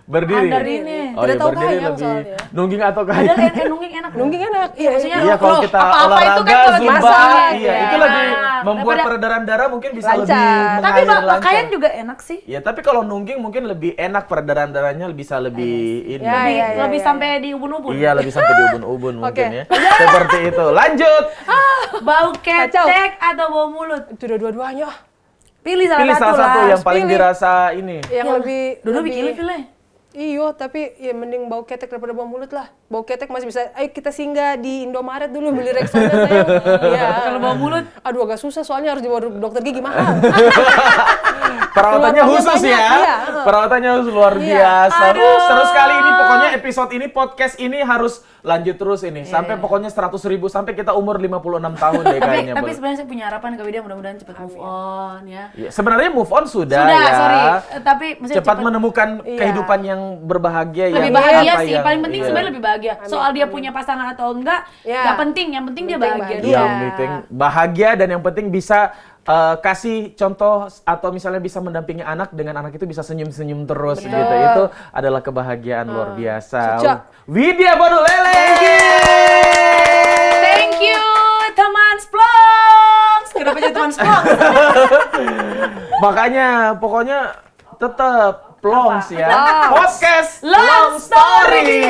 Berdiri. Andar ini. Oh, Tidak iya, tahu berdiri kayang lebih. soalnya. Nungging atau Padahal kayang? nungging enak. loh. Nungging enak. Iya, maksudnya Iya, kalau loh, kita apa-apa itu olahraga, kan kalau lagi zumba, masak, iya, ya. itu lebih Nah, membuat daripada- peredaran darah mungkin bisa Lancar. lebih Tapi mengalir lancar. pakaian juga enak sih. Ya, tapi kalau nungging mungkin lebih enak peredaran darahnya bisa lebih ini. Ya, Lebih, ya, lebih ya. sampai di ubun-ubun. Iya, lebih sampai di ubun-ubun mungkin Oke. ya. Seperti itu. Lanjut. Bau ketek atau bau mulut? Itu udah dua-duanya. Pilih salah Pilih satu salah satu lah. yang paling pilih. dirasa ini. Yang lebih Dulu bikin pilih. Iyo, tapi ya mending bau ketek daripada bau mulut lah. Bau ketek masih bisa, ayo kita singgah di Indomaret dulu beli Rexona sayang. Iya. Kalau bau mulut, Aduh agak susah soalnya harus dibawa ke dokter gigi mahal. Perawatannya Keluarganya khusus banyak, ya. iya. Perawatannya khusus luar Iya. biasa. Aduh. Seru sekali ini pokoknya episode ini, podcast ini harus lanjut terus ini. Sampai pokoknya 100.000 sampai kita umur 56 tahun deh kayaknya. Tapi Bel. sebenarnya saya punya harapan Kak Widya mudah-mudahan cepat move on ya. Iya, sebenarnya move on sudah Sudah, ya. sorry. Tapi maksudnya Cepat menemukan Iya. kehidupan yang berbahagia lebih yang bahagia apa sih. yang- Paling penting iya. sebenarnya lebih bahagia. Soal dia punya pasangan atau enggak, Iya. nggak penting. Yang penting dia Penting bahagia. bahagia. Yang dulu. penting bahagia dan yang penting bisa kasih contoh atau misalnya bisa mendampingi anak dengan anak itu bisa senyum-senyum terus gitu. Itu adalah kebahagiaan luar biasa. Cocok. Widya Badulele. Thank you teman Splongs. Kenapa jadi teman Splongs? Makanya pokoknya tetap Plongs ya. Apa? Podcast Long Long Story.